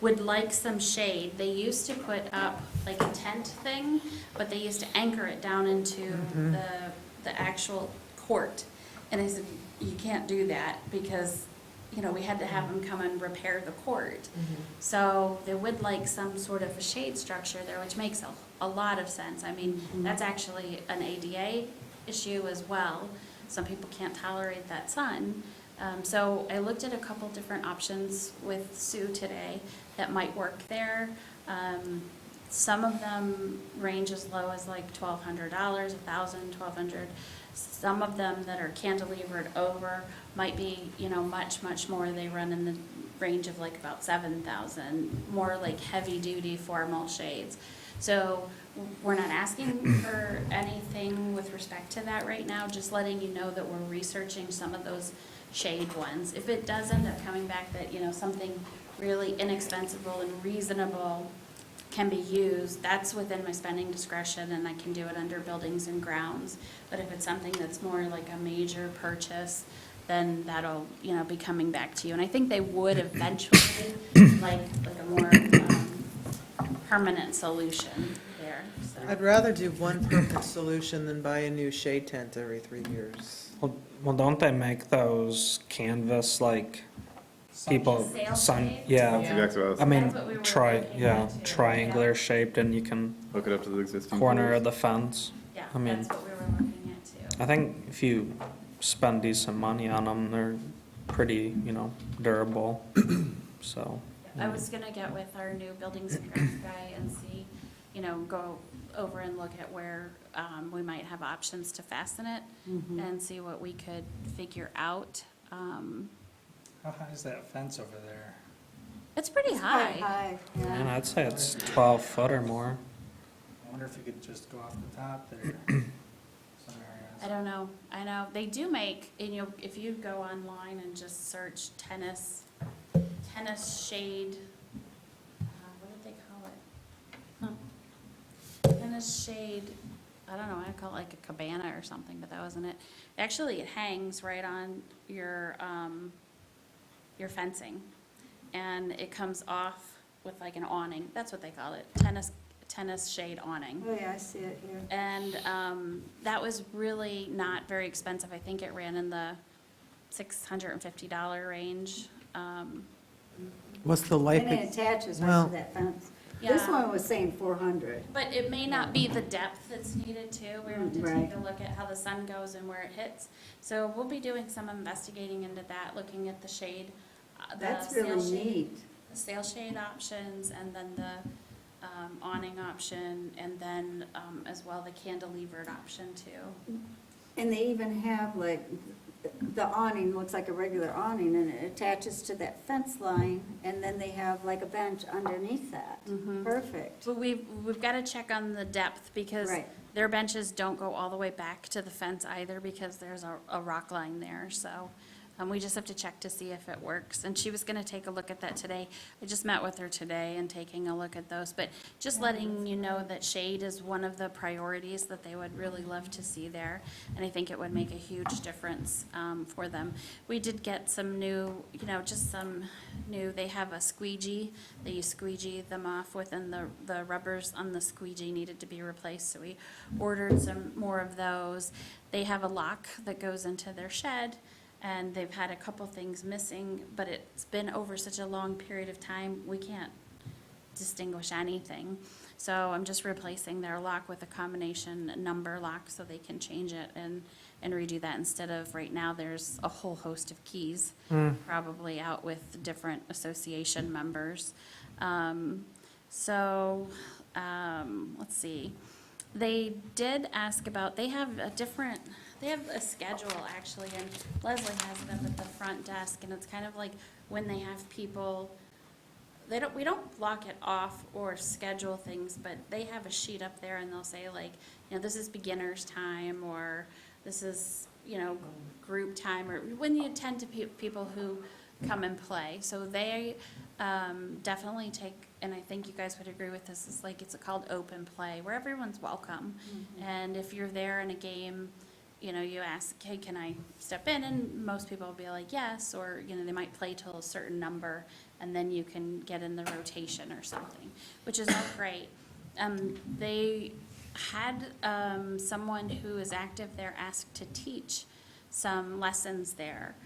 would like some shade. They used to put up like a tent thing, but they used to anchor it down into the actual court. And I said, you can't do that because, we had to have them come and repair the court. So they would like some sort of a shade structure there, which makes a lot of sense. I mean, that's actually an ADA issue as well. Some people can't tolerate that sun. So I looked at a couple different options with Sue today that might work there. Some of them range as low as like $1,200, $1,000, $1,200. Some of them that are cantilevered over might be, much, much more. They run in the range of like about $7,000, more like heavy-duty formal shades. So we're not asking for anything with respect to that right now, just letting you know that we're researching some of those shade ones. If it does end up coming back that, something really inexpensive and reasonable can be used, that's within my spending discretion and I can do it under buildings and grounds. But if it's something that's more like a major purchase, then that'll, be coming back to you. And I think they would eventually like a more permanent solution there, so. I'd rather do one permanent solution than buy a new shade tent every 3 years. Well, don't they make those canvas, like, people, Sail sun, shade? yeah. That's exactly what I was I mean, That's what we were looking at too, triangular shaped, and you can hook it up to the existing. corner poles. of the fence. Yeah, I mean- that's what we were looking at too. I think if you spend decent money on them, they're pretty, durable, so. I was gonna get with our new buildings and grounds guy and see, go over and look at where we might have options to fasten it and see what we could figure out. How high is that fence over there? It's pretty Quite high. high, And yeah. I'd say it's 12 foot or more. I wonder if you could just go off the top there. Some I areas. don't know. I know, they do make, if you go online and just search tennis shade, what did they call it? Tennis shade, I don't know, I call it like a cabana or something, but that wasn't it. Actually, it hangs right on your fencing, and it comes off with like an awning. That's what they call it, tennis shade awning. Oh, yeah, I see it here. And that was really not very expensive. I think it ran in the $650 range. What's the life? And it attaches right well- to that fence. This Yeah. one was saying 400. But it may not be the depth that's needed too. We have to Right. take a look at how the sun goes and where it hits. So we'll be doing some investigating into that, looking at the shade. The That's sail really shade- neat. The sail shade options, and then the awning option, and then as well the cantilevered option too. And they even have like, the awning looks like a regular awning and it attaches to that fence line and then they have like a bench underneath that. Perfect. But we've got to check on the depth because Right. their benches don't go all the way back to the fence either because there's a rock line there, so. We just have to check to see if it works. And she was gonna take a look at that today. I just met with her today and taking a look at those. But just letting you know that shade is one of the priorities that they would really love to see there. And I think it would make a huge difference for them. We did get some new, they have a squeegee. You squeegee them off within the rubbers on the squeegee needed to be replaced. So we ordered some more of those. They have a lock that goes into their shed. And they've had a couple things missing, but it's been over such a long period of time, we can't distinguish anything. So I'm just replacing their lock with a combination number lock so they can change it and redo that instead of, right now, there's a whole host of keys probably out with different association members. Let's see. They did ask about, they have a schedule actually, and Leslie has it up at the front desk, and it's kind of like when they have people, we don't block it off or schedule things, but they have a sheet up there and they'll say like, this is beginner's time, or this is, group time, or when you attend to people who come and play. So they definitely take, and I think you guys would agree with this, it's called open play, where everyone's welcome. And if you're there in a game, you ask, hey, can I step in? And most people will be like, yes, or, they might play till a certain number, and then you can get in the rotation or something, which is all great. They had someone who is active there asked to teach some lessons there.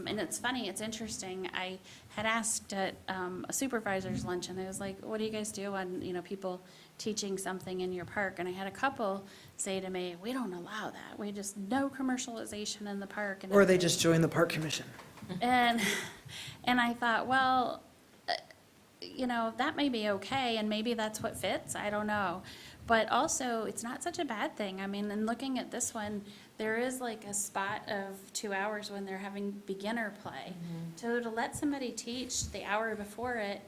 And it's funny, it's interesting. I had asked at a supervisor's lunch, and I was like, what do you guys do on, people teaching something in your park? And I had a couple say to me, we don't allow that. We just, no commercialization in the park. And Or they just join the park commission. And I thought, well, that may be okay, and maybe that's what fits, I don't know. But also, it's not such a bad thing. I mean, in looking at this one, there is like a spot of 2 hours when they're having beginner play. So to let somebody teach the hour before it,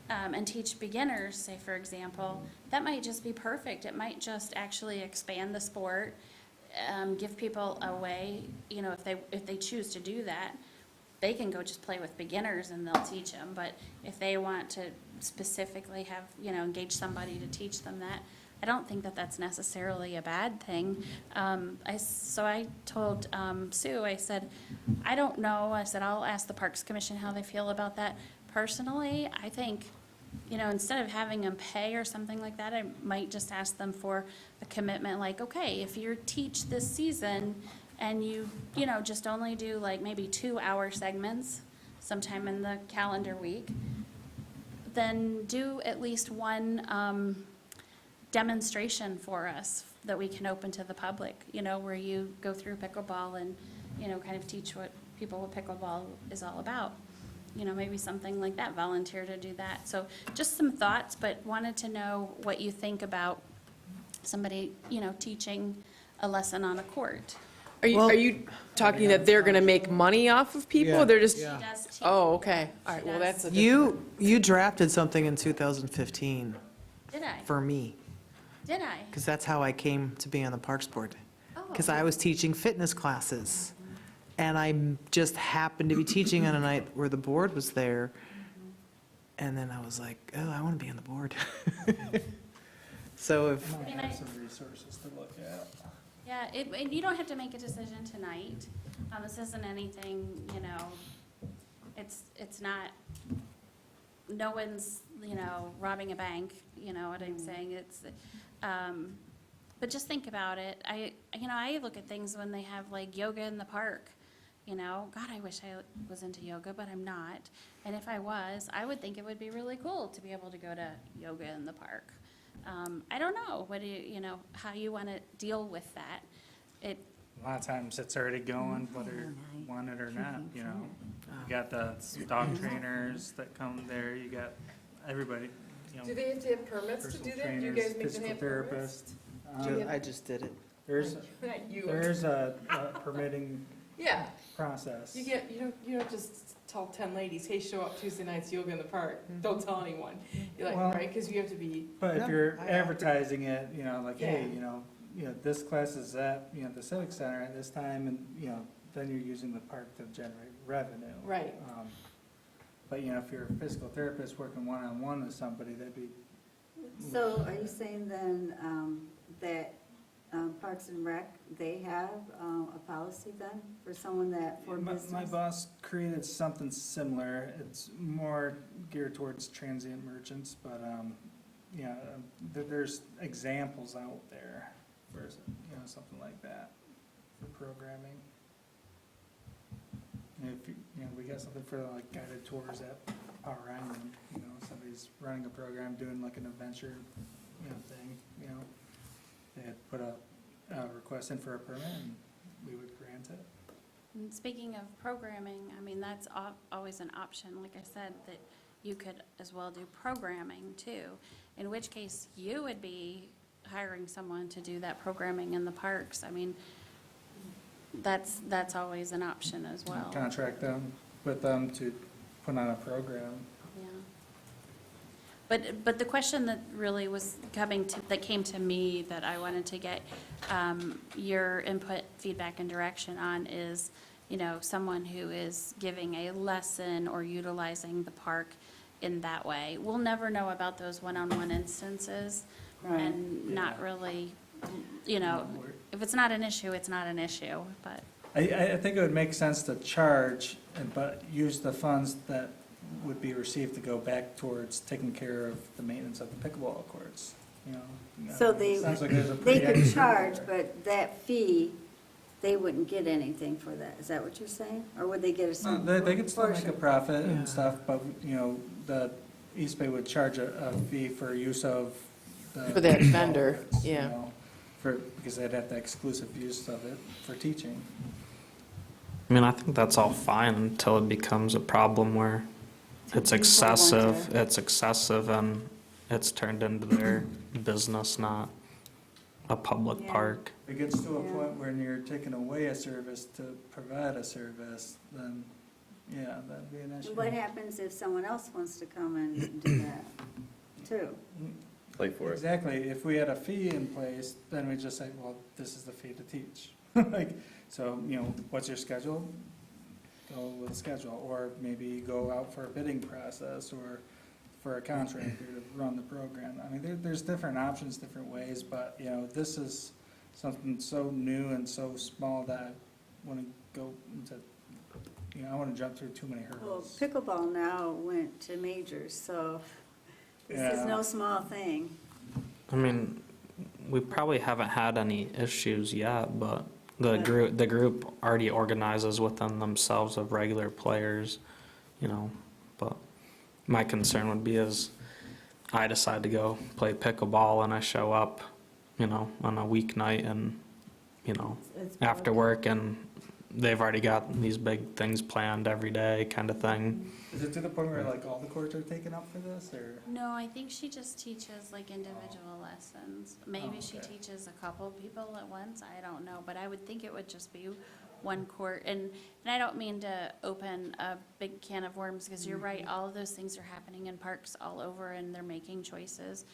and teach beginners, say for example, that might just be perfect. It might just actually expand the sport, give people a way, if they choose to do that, they can go just play with beginners and they'll teach them. But if they want to specifically have, engage somebody to teach them that, I don't think that that's necessarily a bad thing. So I told Sue, I said, I don't know. I said, I'll ask the Parks Commission how they feel about that. Personally, I think, instead of having them pay or something like that, I might just ask them for a commitment, like, okay, if you teach this season and you, just only do like maybe 2-hour segments sometime in the calendar week, then do at least one demonstration for us that we can open to the public, where you go through pickleball and, kind of teach people what pickleball is all about. Maybe something like that, volunteer to do that. So just some thoughts, but wanted to know what you think about somebody, teaching a lesson on a court. Are you talking that they're gonna make money off of people, or they're just? She does teach. Oh, okay, all right, well, that's a. You drafted something in 2015 Did I? for me, Did I? because that's how I came to be on the Parks Board. Oh. Because I was teaching fitness classes, and I just happened to be teaching on a night where the board was there, and then I was like, oh, I want to be on the board. So if, Might mean, have I- some resources to look at. Yeah, and you don't have to make a decision tonight. This isn't anything, it's not, no one's, robbing a bank, you know what I'm saying? But just think about it. I look at things when they have like yoga in the park, God, I wish I was into yoga, but I'm not. And if I was, I would think it would be really cool to be able to go to yoga in the park. I don't know, what do you, how you want to deal with that. A lot of times it's already going, whether you want it or not, You got the dog trainers that come there, you got everybody, Do they have to have permits to do personal that? Do you trainers, guys make them physical have permits? therapists. I just did it. There's, Not you. there's a permitting Yeah, process. you don't just tell 10 ladies, hey, show up Tuesday nights yoga in the park. Don't tell anyone. You're like, Well- right, because you have to be, But No, if you're I- advertising it, like, hey, Yeah. this class is at, the Civic Center at this time, and, then you're using the park to generate revenue. right. But, if you're a physical therapist working one-on-one with somebody, that'd be, So are you saying then that Parks and Rec, they have a policy then for someone that, for my business? boss created something similar. It's more geared towards transient merchants, but, there's examples out there for, something like that for programming. And if, we got something for like guided tours at Power Island, somebody's running a program, doing like an adventure, thing, they had put a request in for a permit and we would grant it. And speaking of programming, I mean, that's always an option, like I said, that you could as well do programming too, in which case you would be hiring someone to do that programming in the parks. I mean, that's always an option as well. Contract them, with them to put on a program. Yeah. But the question that really was that came to me that I wanted to get your input, feedback, and direction on is, someone who is giving a lesson or utilizing the park in that way. We'll never know about those one-on-one instances Right. and not really, if it's not an issue, it's not an issue, but. I think it would make sense to charge, but use the funds that would be received to go back towards taking care of the maintenance of the pickleball courts, So It sounds like there's a they pretty could extra charge, there. but that fee, they wouldn't get anything for that. Is that what you're saying? Or would they get a No, certain They could still make a portion? profit Yeah. and stuff, but, the East Bay would charge a fee for use of the. For that pickleball vendor, courts, yeah. because they'd have the exclusive use of it for teaching. I mean, I think that's all fine until it becomes a problem where it's People want excessive and it's turned into their business, not a public Yeah. park. If it gets to a Yeah. point when you're taking away a service to provide a service, then, yeah, that'd be an issue. What happens if someone else wants to come and do that, too? Play for it. Exactly, if we had a fee in place, then we just say, well, this is the fee to teach. Like, so, what's your schedule? Go with a schedule, or maybe go out for a bidding process, or for a contractor to run the program. I mean, there's different options, different ways, but, this is something so new and so small that I want to go into, I want to jump through too many Well, hurdles. pickleball now went to majors, so this is Yeah. no small thing. I mean, we probably haven't had any issues yet, but the group already organizes within themselves of regular players, but my concern would be is I decide to go play pickleball and I show up, on a weeknight and, It's after work and they've already got these big things planned every day kind of thing. Is it to the point where like all the courts are taken up for this, or? No, I think she just teaches like individual lessons. Maybe she okay. teaches a couple people at once, I don't know, but I would think it would just be one court. And I don't mean to open a big can of worms, because you're right, all of those things are happening in parks all over and they're making choices.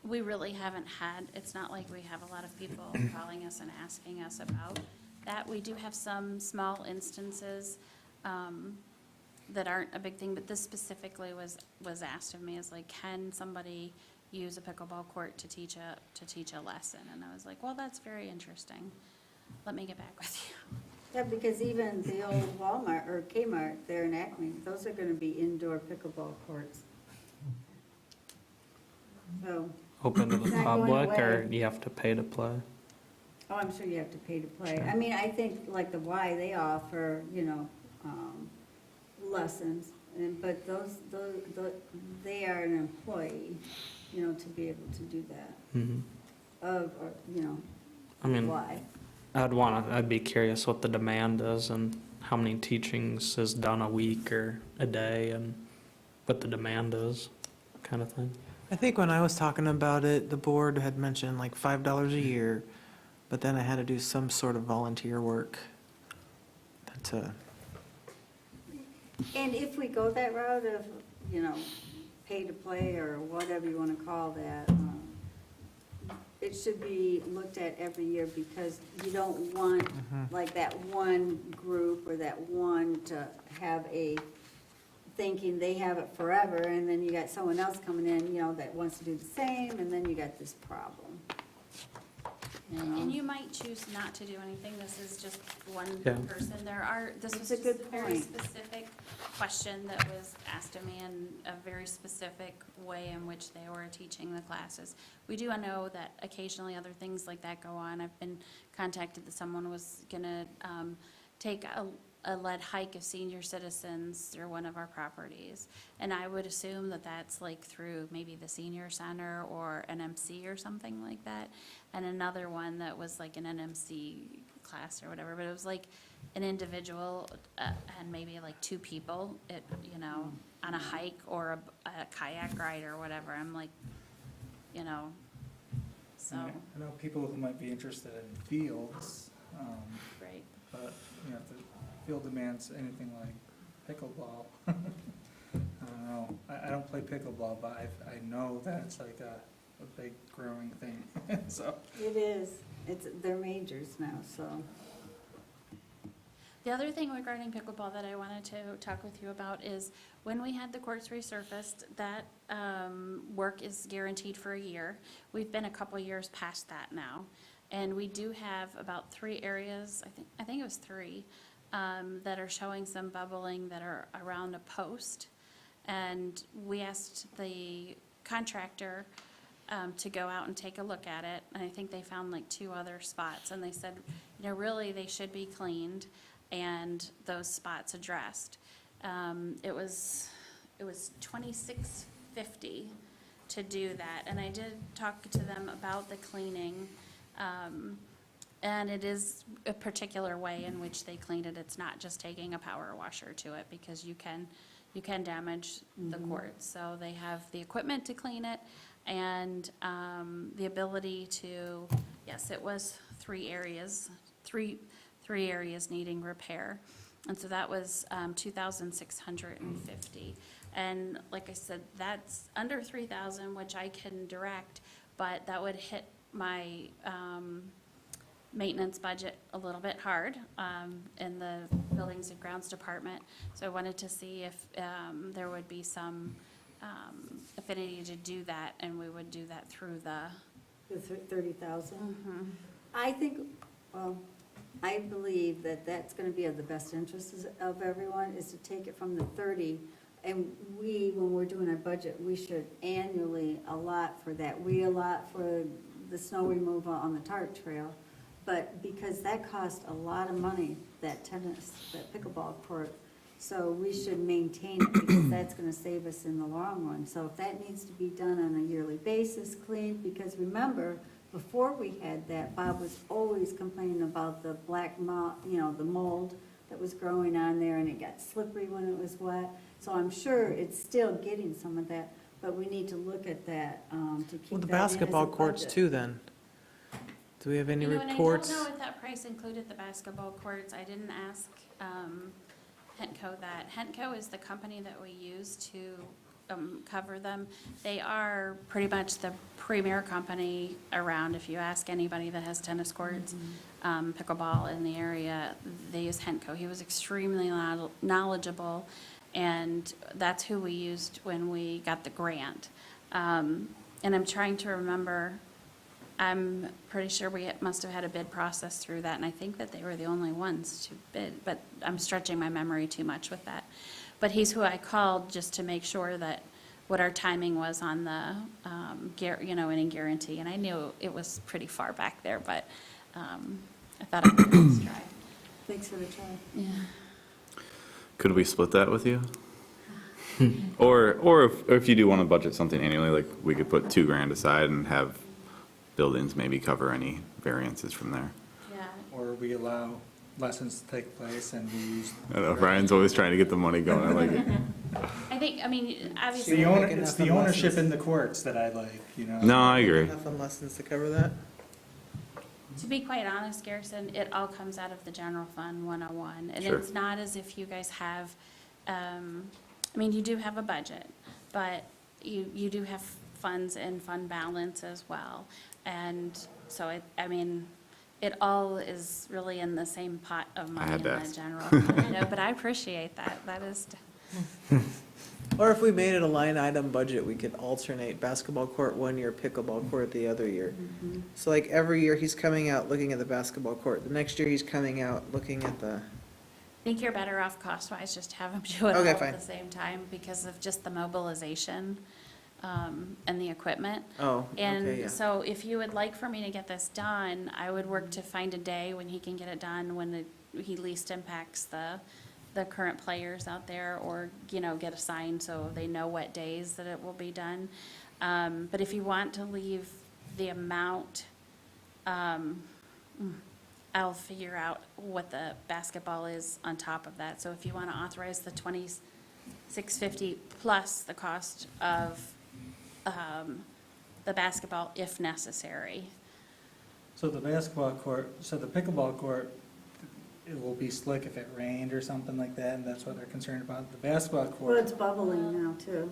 We really haven't had, it's not like we have a lot of people calling us and asking us about that. We do have some small instances, that aren't a big thing, but this specifically was asked of me, is like, can somebody use a pickleball court to teach a lesson? And I was like, well, that's very interesting. Let me get back with you. Yeah, because even the old Walmart or Kmart there in Acme, those are gonna be indoor pickleball courts. So, Open to the It's not going public, or away. you have to pay to play? oh, I'm sure you have to pay to play. I mean, I think like the Y, they offer, lessons, but they are an employee, to be able to do that, Mhm. I mean, Y. I'd be curious what the demand is and how many teachings is done a week or a day and what the demand is, kind of thing. I think when I was talking about it, the board had mentioned like $5 a year, but then I had to do some sort of volunteer work to, And if we go that route of, pay to play or whatever you want to call that, it should be looked at every year, because you don't want like that one group or that one to have thinking they have it forever, and then you got someone else coming in, that wants to do the same, and then you got this problem. And you might choose not to do anything. This is just one Yeah. person. This was It's a just good a very point. specific question that was asked of me in a very specific way in which they were teaching the classes. We do know that occasionally other things like that go on. I've been contacted that someone was gonna take a lead hike of senior citizens through one of our properties. And I would assume that that's like through maybe the senior center or NMC or something like that. And another one that was like an NMC class or whatever, but it was like an individual and maybe like two people, on a hike or a kayak ride or whatever. I'm like, so, I know people who might be interested in fields, right. but, if the field demands anything like pickleball, I don't know. I don't play pickleball, but I know that it's like a big growing thing, so. It is. They're majors now, so. The other thing regarding pickleball that I wanted to talk with you about is when we had the courts resurfaced, that work is guaranteed for a year. We've been a couple years past that now. And we do have about 3 areas, I think it was 3, that are showing some bubbling that are around a post. And we asked the contractor to go out and take a look at it. And I think they found like 2 other spots. And they said, really, they should be cleaned and those spots addressed. It was $26.50 to do that, and I did talk to them about the cleaning, and it is a particular way in which they clean it. It's not just taking a power washer to it, because you can damage the quartz. So they have the equipment to clean it, and the ability to, yes, it was 3 areas, three areas needing repair. And so that was $2,650. And like I said, that's under $3,000, which I can direct, but that would hit my maintenance budget a little bit hard in the Buildings and Grounds Department. So I wanted to see if there would be some affinity to do that, and we would do that through the. The 30,000? I think, I believe that that's going to be of the best interests of everyone, is to take it from the 30. And when we're doing our budget, we should annually allot for that. We allot for the snow removal on the Tart Trail, but because that cost a lot of money, that pickleball court, so we should maintain it, because that's going to save us in the long run. So if that needs to be done on a yearly basis, cleaned, because remember, before we had that, Bob was always complaining about the black mold, the mold that was growing on there, and it got slippery when it was wet. So I'm sure it's still getting some of that, but we need to look at that to keep that in Well, the as a basketball courts budget. too, then. Do we have any And I reports? don't know if that price included the basketball courts. I didn't ask Hentco that. Hentco is the company that we use to cover them. They are pretty much the premier company around. If you ask anybody that has tennis courts, pickleball in the area, they use Hentco. He was extremely knowledgeable, and that's who we used when we got the grant. And I'm trying to remember, I'm pretty sure we must have had a bid process through that, and I think that they were the only ones to bid, but I'm stretching my memory too much with that. But he's who I called just to make sure that what our timing was on the, any guarantee. And I knew it was pretty far back there, but I thought I'd give it a try. Thanks for the try. Yeah. Could we split that with you? Or if you do want to budget something annually, like we could put $2,000 aside and have buildings maybe cover any variances from there. Yeah. Or we allow lessons to take place and we use. I know Brian's always trying to get the money going. I like it. Obviously. It's the ownership in the courts that I like, No, I agree. Enough on lessons to cover that? To be quite honest, Garrison, it all comes out of the general fund 101. And Sure. it's not as if you guys have, you do have a budget, but you do have funds and fund balance as well. And so it all is really in the same pot of money had in to the ask. general fund. But I appreciate that. That is, Or if we made it a line item budget, we could alternate basketball court one year, pickleball court the other year. So like every year, he's coming out looking at the basketball court. The next year, he's coming out looking at the, I think you're better off cost-wise just to have them do it all Okay, at fine. the same time because of just the mobilization and the equipment. oh, okay, And yeah. so if you would like for me to get this done, I would work to find a day when he can get it done, when he least impacts the current players out there, or, get a sign so they know what days that it will be done. But if you want to leave the amount, I'll figure out what the basketball is on top of that. So if you want to authorize the $26.50 plus the cost of the basketball if necessary. So the basketball court, so the pickleball court, it will be slick if it rained or something like that, and that's what they're concerned about. The basketball Well, court, it's bubbling now, too.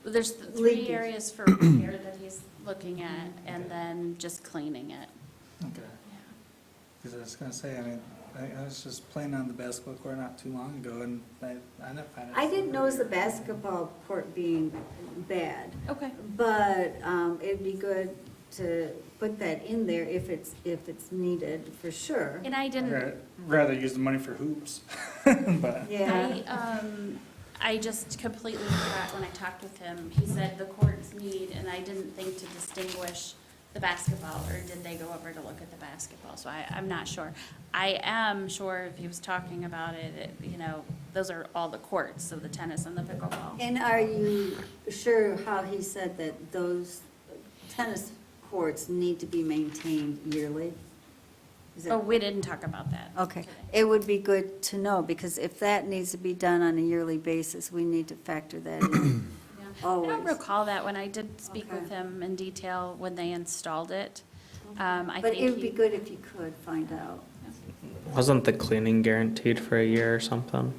There's three Leakage. areas for repair that he's looking at, and then just cleaning it. okay. Because I was gonna say, I mean, I was just playing on the basketball court not too long ago, and I didn't find it. I didn't notice the basketball court being bad, Okay. but it'd be good to put that in there if it's needed, for sure. And I didn't, Rather use the money for hoops, but. Yeah. I just completely forgot when I talked with him. He said the courts need, and I didn't think to distinguish the basketball, or did they go over to look at the basketball? So I'm not sure. I am sure if he was talking about it, those are all the courts, so the tennis and the pickleball. And are you sure how he said that those tennis courts need to be maintained yearly? Is that- Oh, we didn't talk about that. Okay, today. it would be good to know, because if that needs to be done on a yearly basis, we need to factor that in. Yeah. I Always. don't recall that when I did speak Okay. with him in detail when they installed it. I But think it would be he- good if you could find out. Wasn't the cleaning guaranteed for a year or something?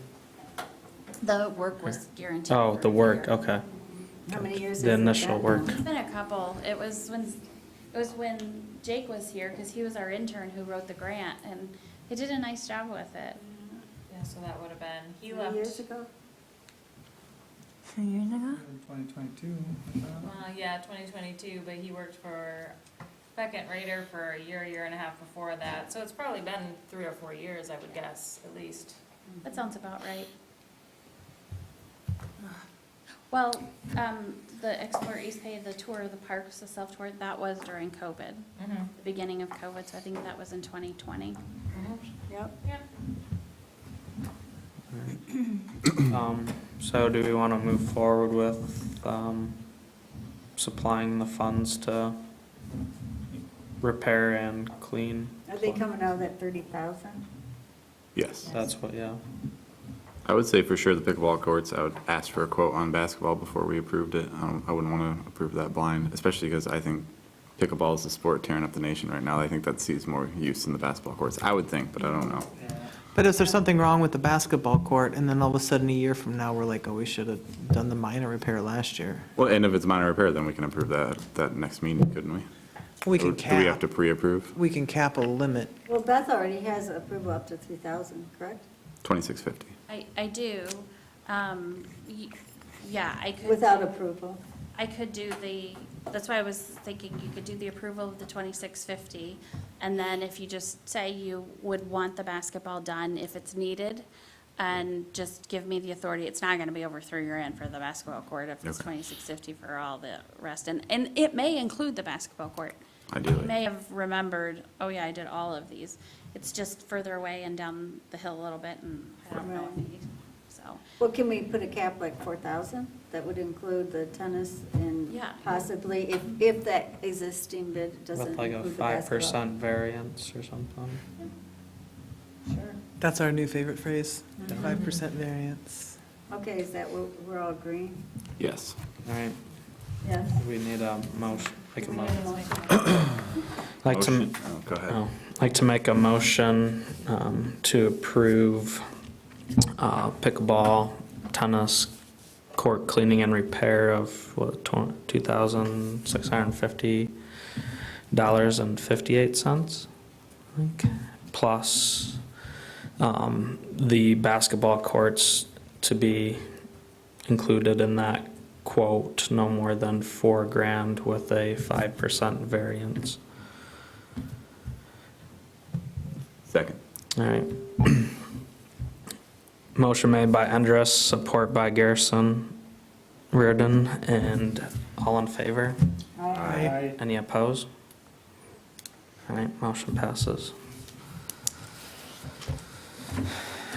The work was guaranteed. Oh, for the a work, year. okay. How many years The has it initial been? work. It's been a couple. It was when Jake was here, because he was our intern who wrote the grant, and he did a nice job with it. Yeah, so that would have been, he 3 left. years ago? 3 years ago? In 2022, I thought. Well, yeah, 2022, but he worked for Beckett Raider for a year and a half before that. So it's probably been 3 or 4 years, I would guess, at least. That sounds about right. Well, the Explore East Bay, the tour of the parks, the self-tour, that was during COVID, the beginning of COVID, so I think that was in 2020. Yep. So do we want to move forward with supplying the funds to repair and clean? Are they coming out of that 30,000? Yes. That's what, yeah. I would say for sure the pickleball courts, I would ask for a quote on basketball before we approved it. I wouldn't want to approve that blind, especially because I think pickleball is the sport tearing up the nation right now. I think that sees more use in the basketball courts. I would think, but I don't know. Yeah. But is there something wrong with the basketball court, and then all of a sudden, a year from now, we're like, oh, we should have done the minor repair last year? Well, and if it's minor repair, then we can approve that next meeting, couldn't we? We Or can do we have to cap, pre-approve? we can cap a limit. Well, Beth already has approval up to 3,000, correct? 2650. I do. Yeah, I could. Without approval. I could do that's why I was thinking you could do the approval of the 2650, and then if you just say you would want the basketball done if it's needed, and just give me the authority, it's not gonna be over $3,000 for the basketball court if it's Okay. 2650 for all the rest, and it may include the basketball court. I Ideally. may have remembered, oh yeah, I did all of these. It's just further away and down the hill a little bit, and I don't know, so. Well, can we put a cap like 4,000? That would include the tennis and Yeah. possibly, if that existing bid doesn't With like a include the basketball. 5% variance or something. Sure. That's our new favorite phrase, 5% variance. Okay, is that what we're all agreeing? Yes. All right, Yes. we need a motion, like a We need a motion. motion. Like to, Motion? Oh, go ahead. oh, like to make a motion to approve pickleball, tennis, court cleaning and repair of, what, $2,650.58, I think, plus the basketball courts to be included in that quote, no more than $4,000 with a 5% variance. Second. All right. Motion made by Andrus, support by Garrison, Reardon, and all in favor? Aye. Any opposed? All right, motion passes.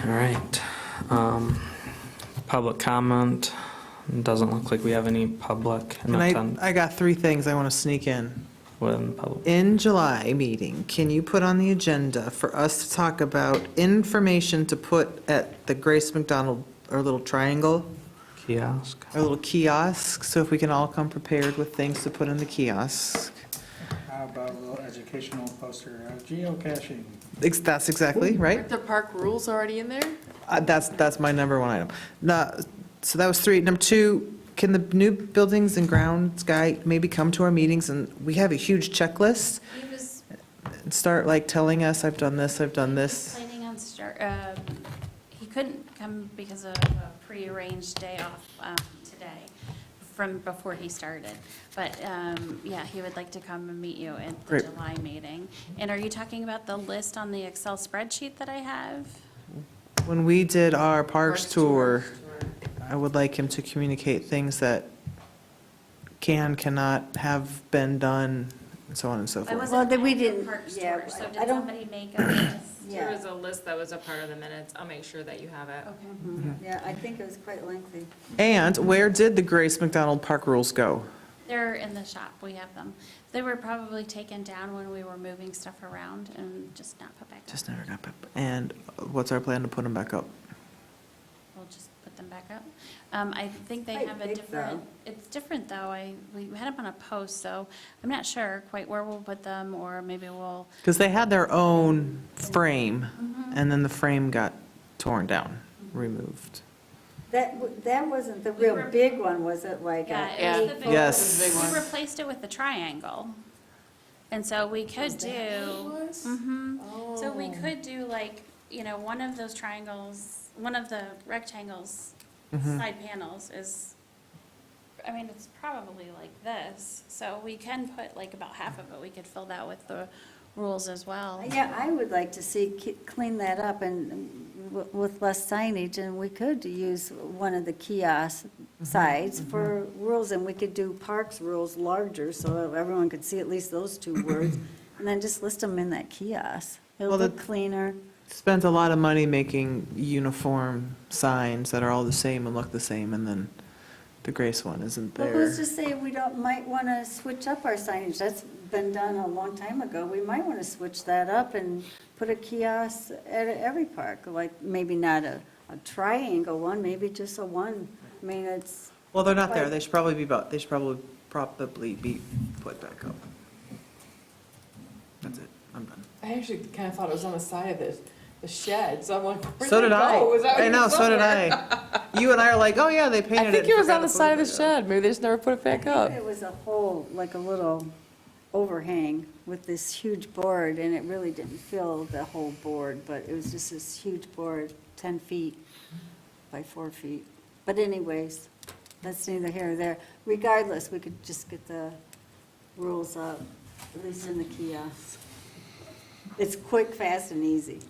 All right. Public comment. Doesn't look like we have any public in And I got 3 things I want to sneak in. within public. In July meeting, can you put on the agenda for us to talk about information to put at the Grace McDonald, our little triangle, Kiosk. our little kiosk, so if we can all come prepared with things to put in the kiosk? How about a little educational poster, geocaching? That's exactly, right? Aren't the park rules already in there? That's my number 1 item. So that was 3. Number 2, can the new buildings and grounds guy maybe come to our meetings, and we have a huge checklist, He was and start like telling us, I've done this, I've done this? planning on he couldn't come because of a prearranged day off today from before he started. But, yeah, he would like to come and meet you at the Great. July meeting. And are you talking about the list on the Excel spreadsheet that I have? When we did our parks tour, I would like him to communicate things that cannot have been done, and so on and so I forth. wasn't Well, then we at the didn't- parks yeah, tour, so I did don't- somebody make a list? There Yeah. was a list that was a part of the minutes. I'll make sure that you have it. Okay. Yeah, I think it was quite lengthy. And where did the Grace McDonald Park rules go? They're in the shop, we have them. They were probably taken down when we were moving stuff around and just not put back up. Just never got back. And what's our plan to put them back up? We'll just put them back up. I think they Quite have a big, different, it's different though. We had them on a post, so I'm not sure quite where we'll put them, or maybe we'll, Because they had their own frame, Mm-hmm. and then the frame got torn down, removed. That wasn't the We real were- big one, was it? Like, yeah, Yeah. it was the big. Yes. We replaced it with the triangle. And so we could do. Mhm. So we could do like, one of those triangles, one of the rectangles, side panels is, it's probably like this. So we can put like about half of it, we could fill that with the rules as well. yeah, I would like to see, clean that up and with less signage, and we could use one of the kiosk sides for rules, and we could do parks rules larger, so everyone could see at least those 2 words, and then just list them in that kiosk. It'll Well, look cleaner. Spent a lot of money making uniform signs that are all the same and look the same, and then the Grace one isn't Well, there. who's to say we might want to switch up our signage? That's been done a long time ago. We might want to switch that up and put a kiosk at every park, like maybe not a triangle one, maybe just a one. It's, Well, they're not there. They should probably be probably be put back up. That's it. I'm done. I actually kind of thought it was on the side of the shed, so I'm like, where'd So they did I. go? Was that I know, here so did somewhere? I. You and I are like, oh yeah, they painted it. I think and it was forgot on the to put side of it the back up. shed, maybe they just never put it back I up. think it was a whole, like a little overhang with this huge board, and it really didn't fill the whole board, but it was just this huge board, 10 feet by 4 feet. But anyways, that's neither here nor there. Regardless, we could just get the rules up, at least in the kiosk. It's quick, fast, and easy.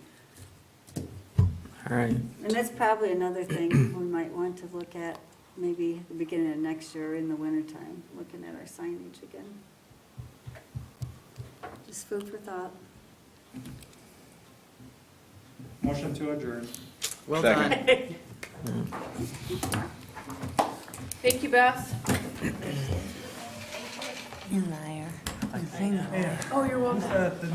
All right. And that's probably another thing we might want to look at, maybe the beginning of next year in the wintertime, looking at our signage again. Just food for thought. Motion to adjourn. Well Second. done. Thank you, Beth. You liar. You liar. Oh, you're welcome.